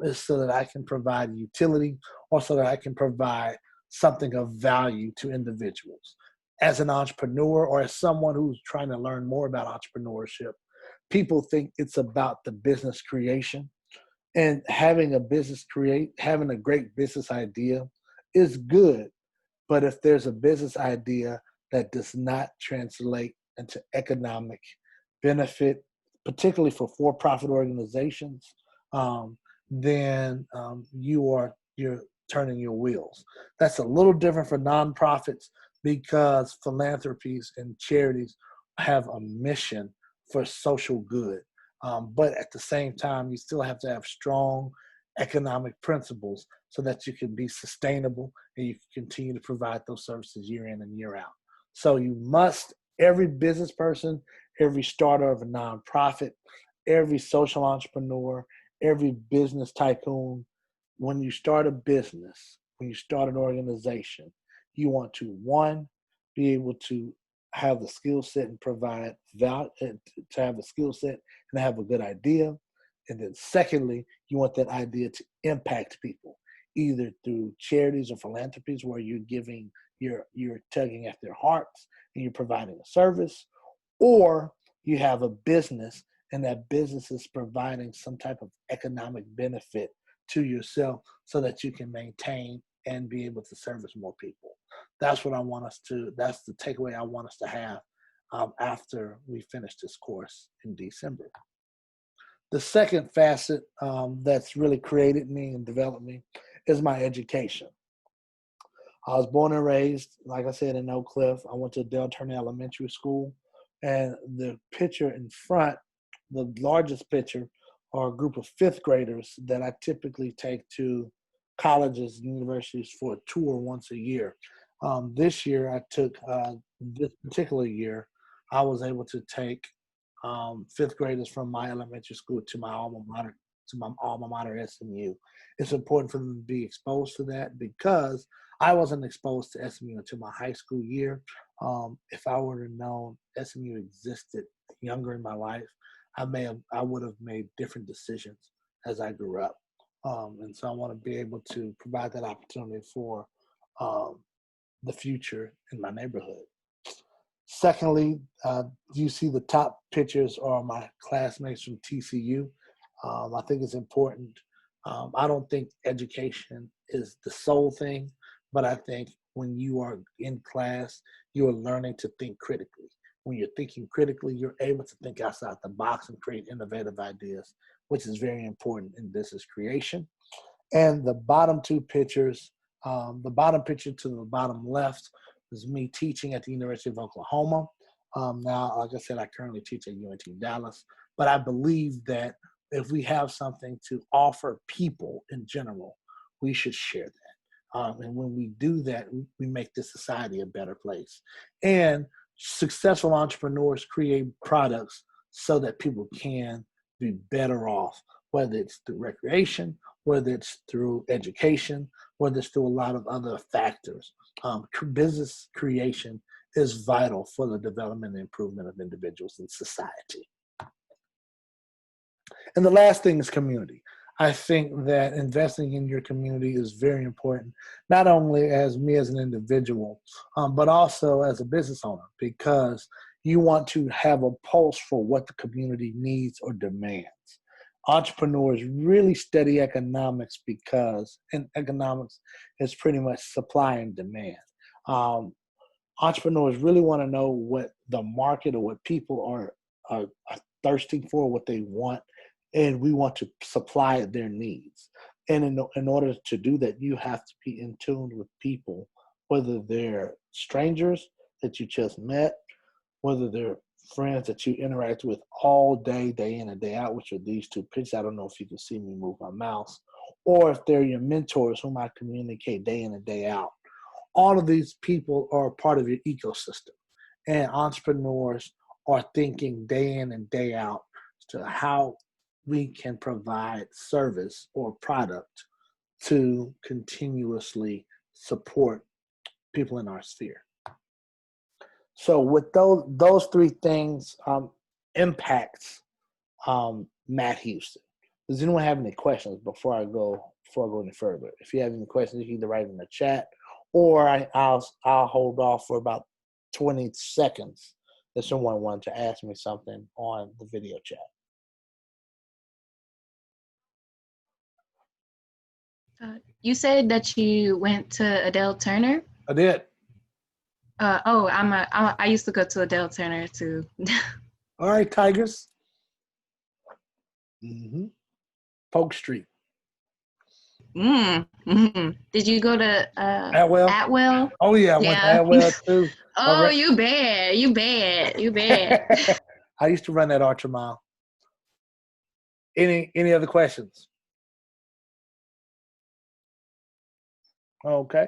is so that I can provide utility or so that I can provide something of value to individuals. As an entrepreneur or as someone who's trying to learn more about entrepreneurship, people think it's about the business creation. And having having a great business idea is good. But if there's a business idea that does not translate into economic benefit, particularly for profit organizations, then you're turning your wheels. That's a little different for nonprofits because philanthropies and charities have a mission for social good. But at the same time, you still have to have strong economic principles so that you can be sustainable and you can continue to provide those services year in and year out. So every business person, every starter of a nonprofit, every social entrepreneur, every business tycoon, when you start a business, when you start an organization, you want to, one, be able to have the skill set and provide value, to have the skill set and have a good idea. And then secondly, you want that idea to impact people, either through charities or philanthropies where you're tugging at their hearts and you're providing a service, or you have a business and that business is providing some type of economic benefit to yourself so that you can maintain and be able to service more people. That's the takeaway I want us to have after we finish this course in December. The second facet that's really created me and developed me is my education. I was born and raised, like I said, in Oak Cliff. I went to Del Turner Elementary School, and the picture in front, the largest picture, are a group of fifth graders that I typically take to colleges and universities for a tour once a year. This particular year, I was able to take fifth graders from my elementary school to my alma mater, SMU. It's important for them to be exposed to that because I wasn't exposed to SMU until my high school year. If I would have known SMU existed younger in my life, I would have made different decisions as I grew up. And so I want to be able to provide that opportunity for the future in my neighborhood. Secondly, you see the top pictures are my classmates from TCU. I think it's important. I don't think education is the sole thing, but I think when you are in class, you are learning to think critically. When you're thinking critically, you're able to think outside the box and create innovative ideas, which is very important in business creation. And the bottom two pictures, the bottom picture to the bottom left is me teaching at the University of Oklahoma. Now, like I said, I currently teach at UNT Dallas, but I believe that if we have something to offer people in general, we should share that. And when we do that, we make this society a better place. And successful entrepreneurs create products so that people can be better off, whether it's through recreation, whether it's through education, whether it's through a lot of other factors. Business creation is vital for the development and improvement of individuals in society. And the last thing is community. I think that investing in your community is very important, not only as me as an individual, but also as a business owner, because you want to have a pulse for what the community needs or demands. Entrepreneurs really study economics and economics is pretty much supply and demand. Entrepreneurs really want to know what the market or what people are thirsting for, what they want, and we want to supply their needs. And in order to do that, you have to be in tune with people, whether they're strangers that you just met, whether they're friends that you interact with all day, day in and day out, which are these two pictures. I don't know if you can see me move my mouse, or if they're your mentors whom I communicate day in and day out. All of these people are part of your ecosystem, and entrepreneurs are thinking day in and day out to how we can provide service or product to continuously support people in our sphere. So with those three things impacts Matt Houston. Does anyone have any questions before I go any further? If you have any questions, you can either write in the chat, or I'll hold off for about 20 seconds if someone wanted to ask me something on the video chat. You said that you went to Adele Turner. I did. I used to go to Adele Turner too. All right, Tigers. Polk Street. Did you go to Atwell? Atwell? Oh yeah, I went to Atwell too. Oh, you bad. I used to run that Archer Mile. Any other questions? Okay,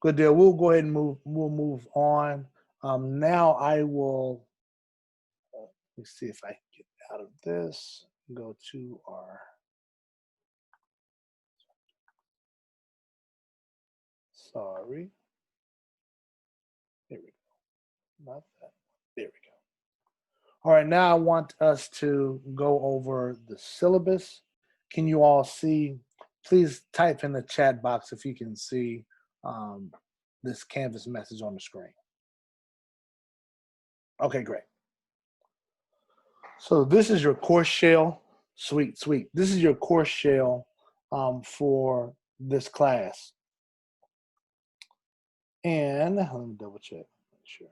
good deal. We'll go ahead and we'll move on. Now I will, let me see if I can get out of this. Go to our, sorry. Here we go. Not that. There we go. All right, now I want us to go over the syllabus. Can you all see? Please type in the chat box if you can see this Canvas message on the screen. Okay, great. So this is your course shell. Sweet. This is your course shell for this class. And let me double check. Make sure.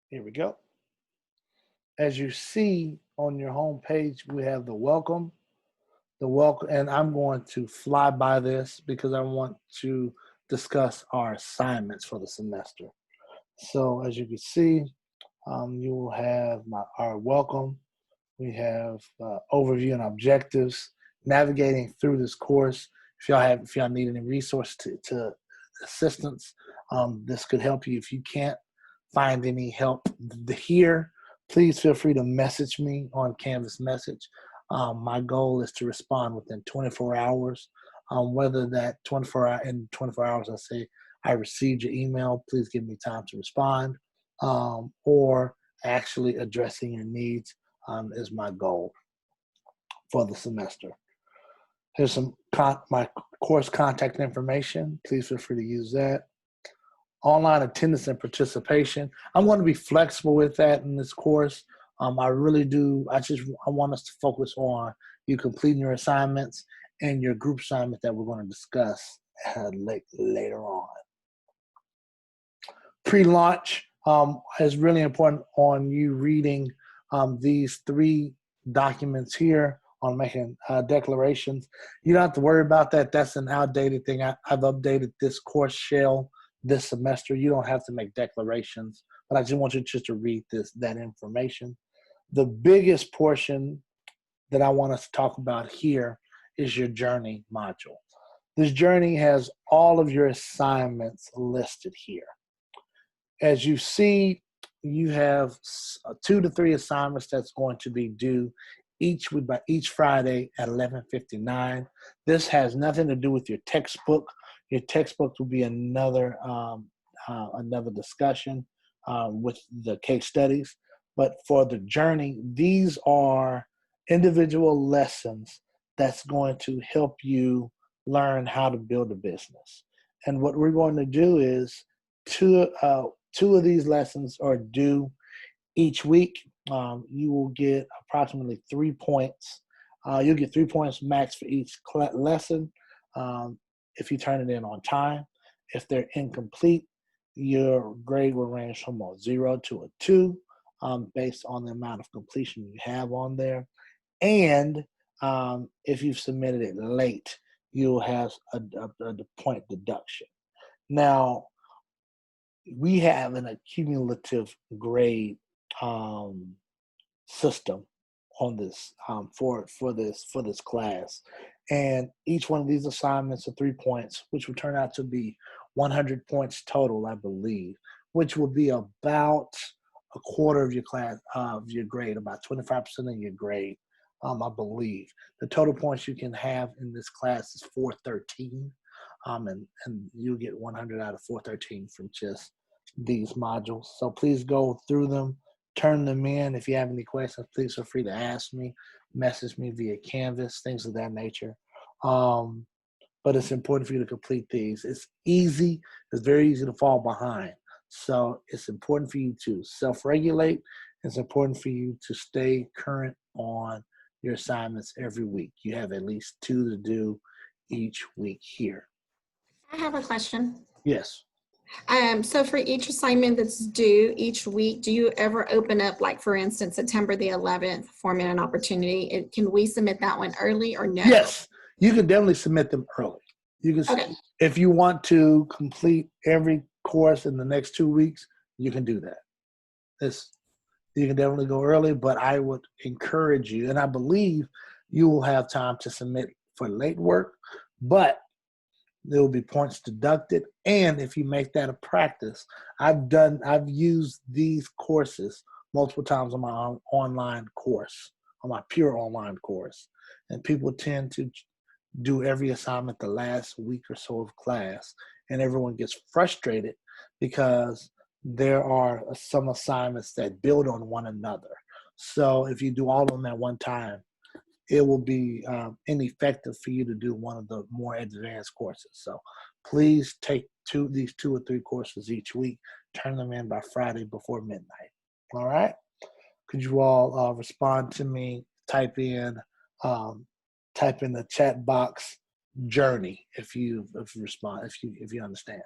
Here we go. As you see on your home page, we have the welcome, and I'm going to fly by this because I want to discuss our assignments for the semester. So as you can see, you will have our welcome. We have overview and objectives, navigating through this course. If y'all need any resource to assistance, this could help you. If you can't find any help here, please feel free to message me on Canvas Message. My goal is to respond within 24 hours. Whether that 24 hours I say I received your email, please give me time to respond, or actually addressing your needs is my goal for the semester. Here's my course contact information. Please feel free to use that. Online attendance and participation. I'm going to be flexible with that in this course. I really do. I want us to focus on you completing your assignments and your group assignment that we're going to discuss later on. Pre-launch is really important on you reading these 3 documents here on making declarations. You don't have to worry about that. That's an outdated thing. I've updated this course shell this semester. You don't have to make declarations, but I just want you just to read that information. The biggest portion that I want us to talk about here is your journey module. This journey has all of your assignments listed here. As you see, you have 2 to 3 assignments that's going to be due each Friday at 11:59. This has nothing to do with your textbook. Your textbook will be another discussion with the case studies. But for the journey, these are individual lessons that's going to help you learn how to build a business. And what we're going to do is two of these lessons are due each week. You will get approximately 3 points. You'll get 3 points max for each lesson if you turn it in on time. If they're incomplete, your grade will range from a 0 to a 2 based on the amount of completion you have on there. And if you've submitted it late, you'll have a point deduction. Now, we have an accumulative grade system on this for this class, and each one of these assignments are 3 points, which will turn out to be 100 points total, I believe, which will be about a quarter of your class of your grade, about 25% of your grade. I believe the total points you can have in this class is 413, and you get 100 out of 413 from just these modules. So please go through them, turn them in. If you have any questions, please feel free to ask me, message me via Canvas, things of that nature. But it's important for you to complete these. It's easy. It's very easy to fall behind. So it's important for you to self-regulate. It's important for you to stay current on your assignments every week. You have at least 2 to do each week here. I have a question. Yes. So for each assignment that's due each week, do you ever open up, like for instance, September the 11th, format an opportunity? Can we submit that one early or no? Yes, you can definitely submit them early. You can, okay. If you want to complete every course in the next 2 weeks, you can do that. You can definitely go early, but I would encourage you, and I believe you will have time to submit for late work, but there will be points deducted. And if you make that a practice, I've used these courses multiple times on my online course, on my pure online course. And people tend to do every assignment the last week or so of class. And everyone gets frustrated because there are some assignments that build on one another. So if you do all of them at one time, it will be ineffective for you to do one of the more advanced courses. So please take these 2 or 3 courses each week, turn them in by Friday before midnight. All right? Could you all respond to me? Type in the chat box journey if you respond, if you understand.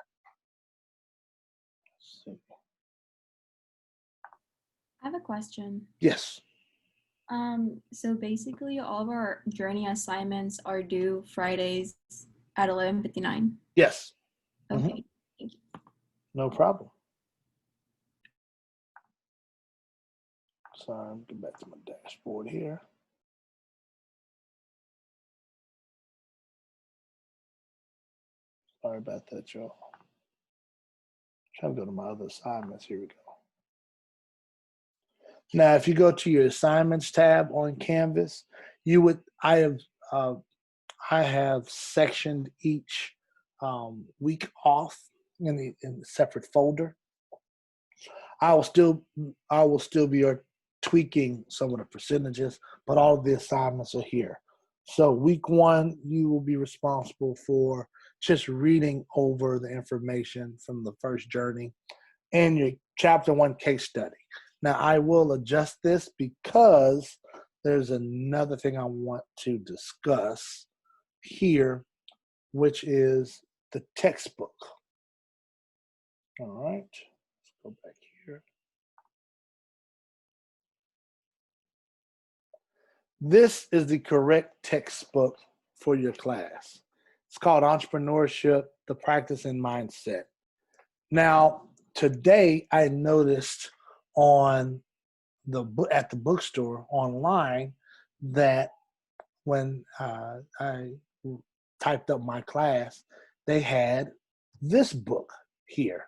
I have a question. Yes. So basically all of our journey assignments are due Fridays at 11:59. Yes. Okay. Mm-hmm. Thank you. No problem. Sorry, I'm getting back to my dashboard here. Sorry about that, y'all. Trying to go to my other assignments. Here we go. Now, if you go to your assignments tab on Canvas, I have sectioned each week off in the separate folder. I will still be tweaking some of the percentages, but all of the assignments are here. So week 1, you will be responsible for just reading over the information from the first journey and your chapter 1 case study. Now, I will adjust this because there's another thing I want to discuss here, which is the textbook. All right, let's go back here. This is the correct textbook for your class. It's called Entrepreneurship, the Practice and Mindset. Now, today I noticed at the bookstore online that when I typed up my class, they had this book here.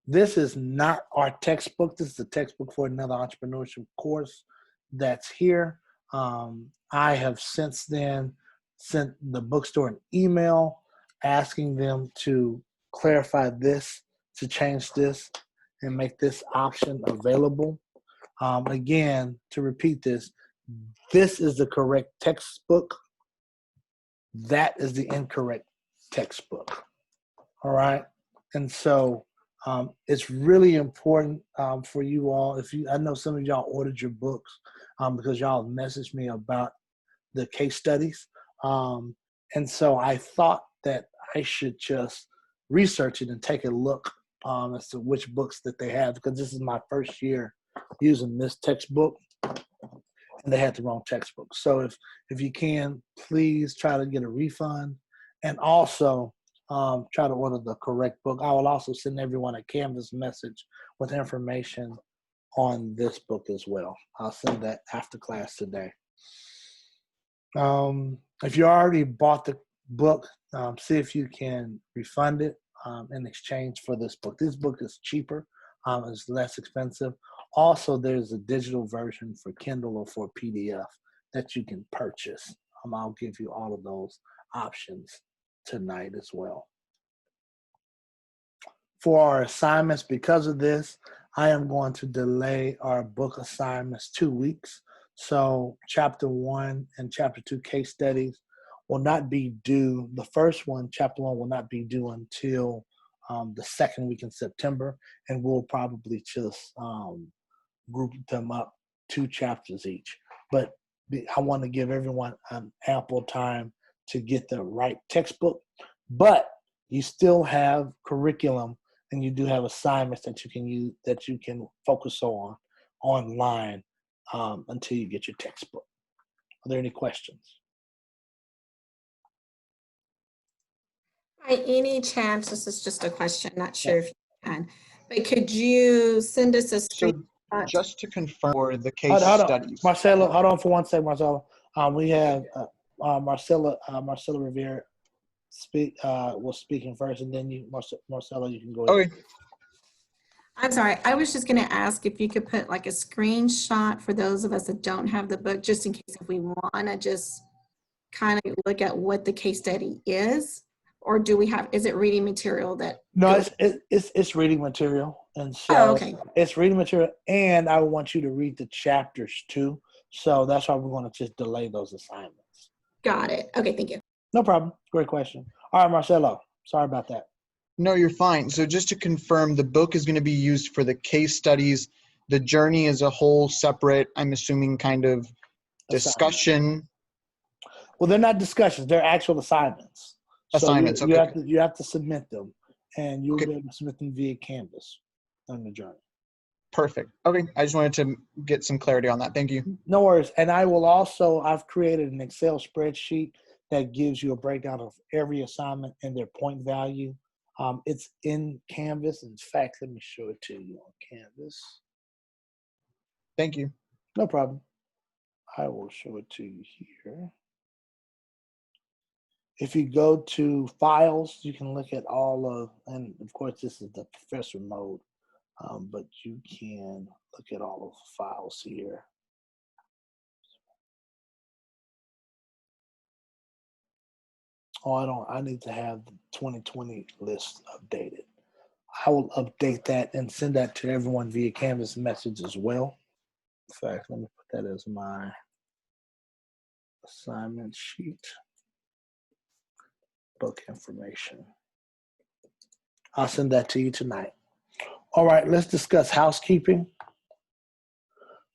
This is not our textbook. This is a textbook for another entrepreneurship course that's here. I have since then sent the bookstore an email asking them to clarify this, to change this, and make this option available. Again, to repeat this is the correct textbook. That is the incorrect textbook. All right. And so it's really important for you all. I know some of y'all ordered your books because y'all messaged me about the case studies. And so I thought that I should just research it and take a look as to which books that they have, because this is my first year using this textbook and they had the wrong textbook. So if you can, please try to get a refund and also try to order the correct book. I will also send everyone a Canvas message with information on this book as well. I'll send that after class today. If you already bought the book, see if you can refund it in exchange for this book. This book is cheaper. It's less expensive. Also, there's a digital version for Kindle or for PDF that you can purchase. I'll give you all of those options tonight as well. for our assignments, because of this, I am going to delay our book assignments 2 weeks. So chapter 1 and chapter 2 case studies will not be due. The first one, chapter 1, will not be due until the second week in September, and we'll probably just group them up 2 chapters each. But I want to give everyone ample time to get the right textbook, but you still have curriculum and you do have assignments that you can use, that you can focus on online until you get your textbook. Are there any questions? By any chance, this is just a question, not sure if you can, but could you send us a screenshot? Just to confirm for the case Hold on, studies. Marcelo, hold on for 1 second, Marcelo. We have Marcella Rivera was speaking first, and then you, Marcelo, you can go ahead. Okay. I'm sorry. I was just going to ask if you could put like a screenshot for those of us that don't have the book, just in case if we want to just kind of look at what the case study is, or do we have? Is it reading material that? No, it's reading material, and so okay. It's reading material, and I want you to read the chapters too. So that's why we're going to just delay those assignments. Got it. Okay, thank you. No problem. Great question. All right, Marcelo. Sorry about that. No, you're fine. So just to confirm, the book is going to be used for the case studies. The journey is a whole separate, I'm assuming, kind of discussion. Well, they're not discussions. They're actual assignments. Assignments, So okay. you have to submit them, and you'll be able to submit them via Canvas on the journey. Perfect. Okay, I just wanted to get some clarity on that. Thank you. No worries. And I've created an Excel spreadsheet that gives you a breakdown of every assignment and their point value. It's in Canvas. In fact, let me show it to you on Canvas. Thank you. No problem. I will show it to you here. If you go to files, you can look at all of, and of course this is the professor mode, but you can look at all of the files here. Oh, I need to have the 2020 list updated. I will update that and send that to everyone via Canvas message as well. In fact, let me put that as my assignment sheet. Book information. I'll send that to you tonight. All right, let's discuss housekeeping.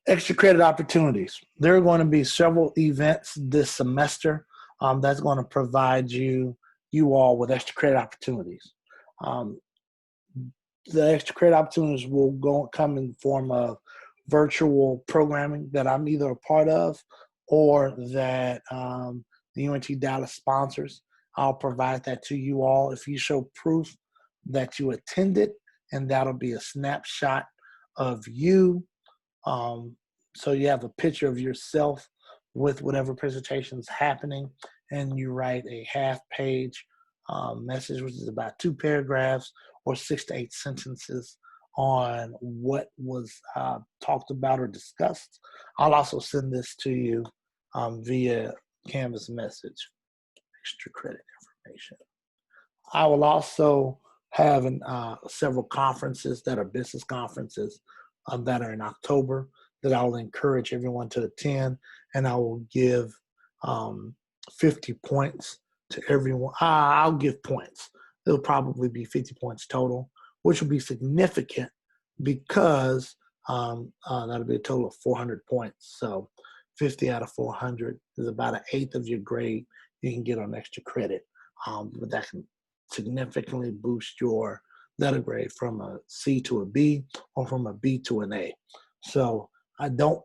Extra credit opportunities. There are going to be several events this semester that's going to provide you all with extra credit opportunities. The extra credit opportunities will come in the form of virtual programming that I'm either a part of or that the UNT Dallas sponsors. I'll provide that to you all if you show proof that you attended, and that'll be a snapshot of you. So you have a picture of yourself with whatever presentation is happening, and you write a half-page message, which is about 2 paragraphs or 6 to 8 sentences on what was talked about or discussed. I'll also send this to you via Canvas message, extra credit information. I will also have several conferences that are business conferences that are in October that I'll encourage everyone to attend, and I will give 50 points to everyone. I'll give points. It'll probably be 50 points total, which will be significant because that'll be a total of 400 points. So 50 out of 400 is about an eighth of your grade you can get on extra credit. But that can significantly boost your letter grade from a C to a B or from a B to an A. So I don't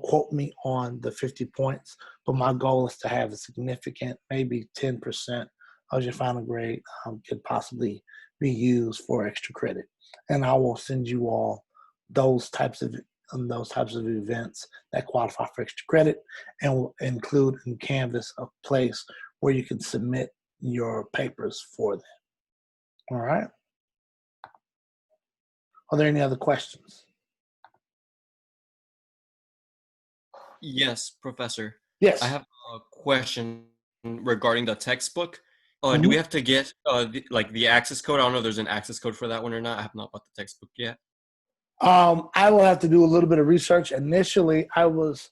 quote me on the 50 points, but my goal is to have a significant, maybe 10% of your final grade could possibly be used for extra credit. And I will send you all those types of events that qualify for extra credit, and will include in Canvas a place where you can submit your papers for them. All right. Are there any other questions? Yes, Professor. Yes. I have a question regarding the textbook. Do we have to get the access code? I don't know if there's an access code for that one or not. I have not bought the textbook yet. I will have to do a little bit of research. Initially, I was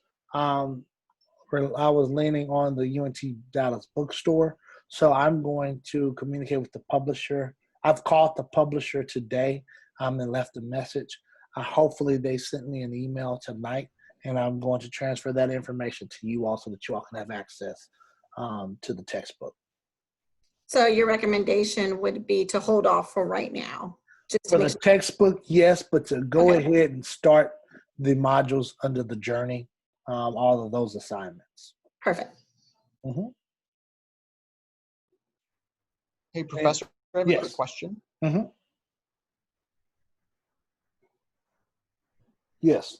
leaning on the UNT Dallas bookstore, so I'm going to communicate with the publisher. I've called the publisher today and left a message. Hopefully, they sent me an email tonight, and I'm going to transfer that information to you all so that you all can have access to the textbook. So your recommendation would be to hold off for right now? Just For the textbook, yes, but to go ahead and start the modules under the journey, all of those assignments. Perfect. Mm-hmm. Hey, Professor, I have a quick question. Mm-hmm. Yes.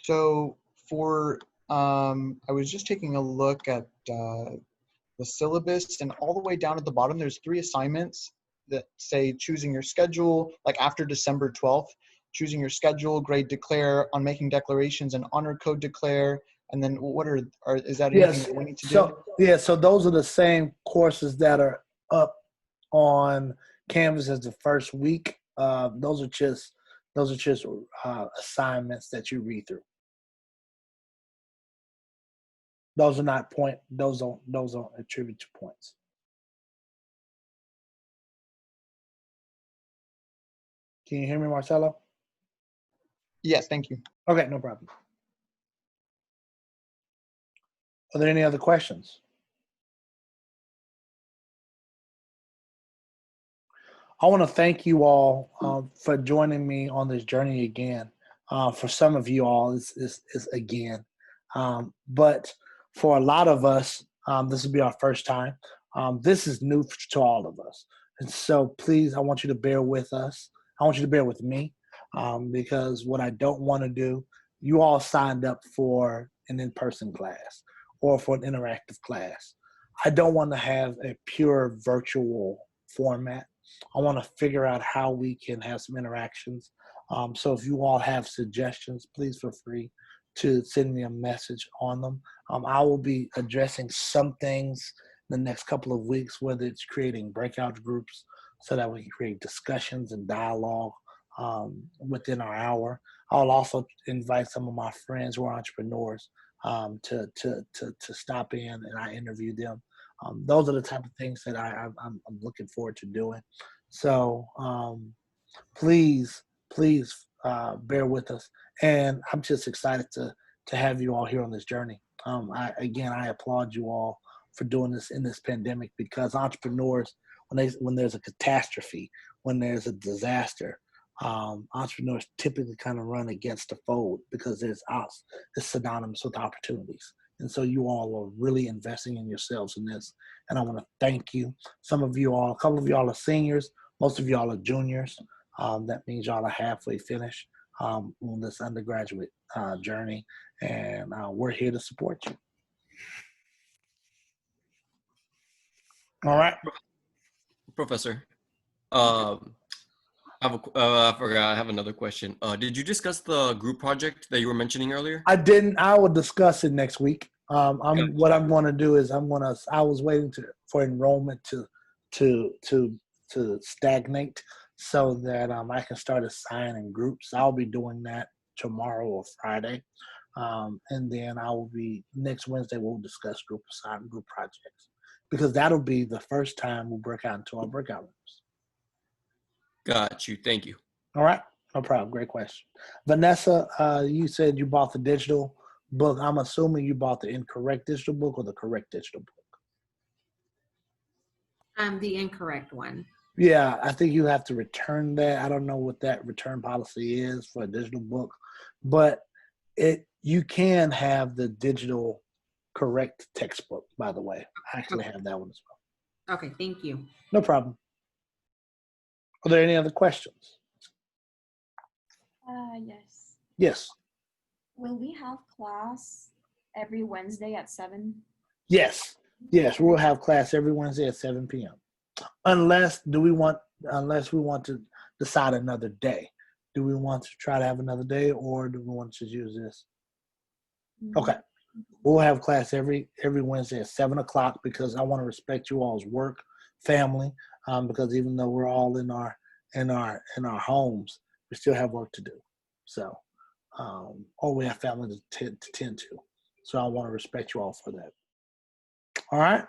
So for, I was just taking a look at the syllabus, and all the way down at the bottom, there's 3 assignments that say choosing your schedule, like after December 12th, choosing your schedule, grade declare, on making declarations, and honor code declare. And then what is that anything that we need to do? So those are the same courses that are up on Canvas as the first week. Those are just assignments that you read through. Those are not those don't attribute to points. Can you hear me, Marcelo? Yes, thank you. Okay, no problem. Are there any other questions? I want to thank you all for joining me on this journey again. For some of you all, it's again. But for a lot of us, this will be our first time. This is new to all of us. And so please, I want you to bear with us. I want you to bear with me because what I don't want to do, you all signed up for an in-person class or for an interactive class. I don't want to have a pure virtual format. I want to figure out how we can have some interactions. So if you all have suggestions, please feel free to send me a message on them. I will be addressing some things in the next couple of weeks, whether it's creating breakout groups so that we can create discussions and dialogue within our hour. I'll also invite some of my friends who are entrepreneurs to stop in and I interview them. Those are the type of things that I'm looking forward to doing. So please bear with us. And I'm just excited to have you all here on this journey. I applaud you all for doing this in this pandemic because entrepreneurs, when there's a catastrophe, when there's a disaster, entrepreneurs typically kind of run against the fold because it's synonymous with opportunities. And so you all are really investing in yourselves in this. And I want to thank you. A couple of y'all are seniors. Most of y'all are juniors. That means y'all are halfway finished on this undergraduate journey. And we're here to support you. All right. Professor, I forgot. I have another question. Did you discuss the group project that you were mentioning earlier? I didn't. I will discuss it next week. What I'm going to do is I was waiting for enrollment to stagnate so that I can start assigning groups. I'll be doing that tomorrow or Friday, and then next Wednesday we'll discuss group projects because that'll be the first time we'll break out into our breakout rooms. Got you. Thank you. All right. No problem. Great question. Vanessa, you said you bought the digital book. I'm assuming you bought the incorrect digital book or the correct digital book? The incorrect one. Yeah, I think you have to return that. I don't know what that return policy is for a digital book, but you can have the digital correct textbook, by the way. I actually have that one as well. Okay, thank you. No problem. Are there any other questions? Yes. Yes. Will we have class every Wednesday at 7? Yes. We'll have class every Wednesday at 7 p.m. Unless we want to decide another day. Do we want to try to have another day, or do we want to use this? Okay. We'll have class every Wednesday at 7 o'clock because I want to respect you all's work. family, because even though we're all in our homes, we still have work to do. So, or we have family to tend to. So I want to respect you all for that. All right.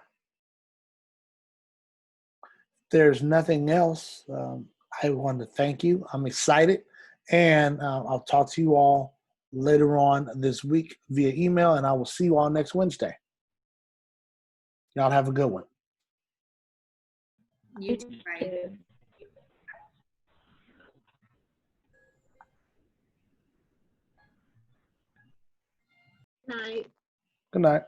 There's nothing else. I want to thank you. I'm excited, and I'll talk to you all later on this week via email, and I will see you all next Wednesday. Y'all have a good one. You too, right? Night. Good night.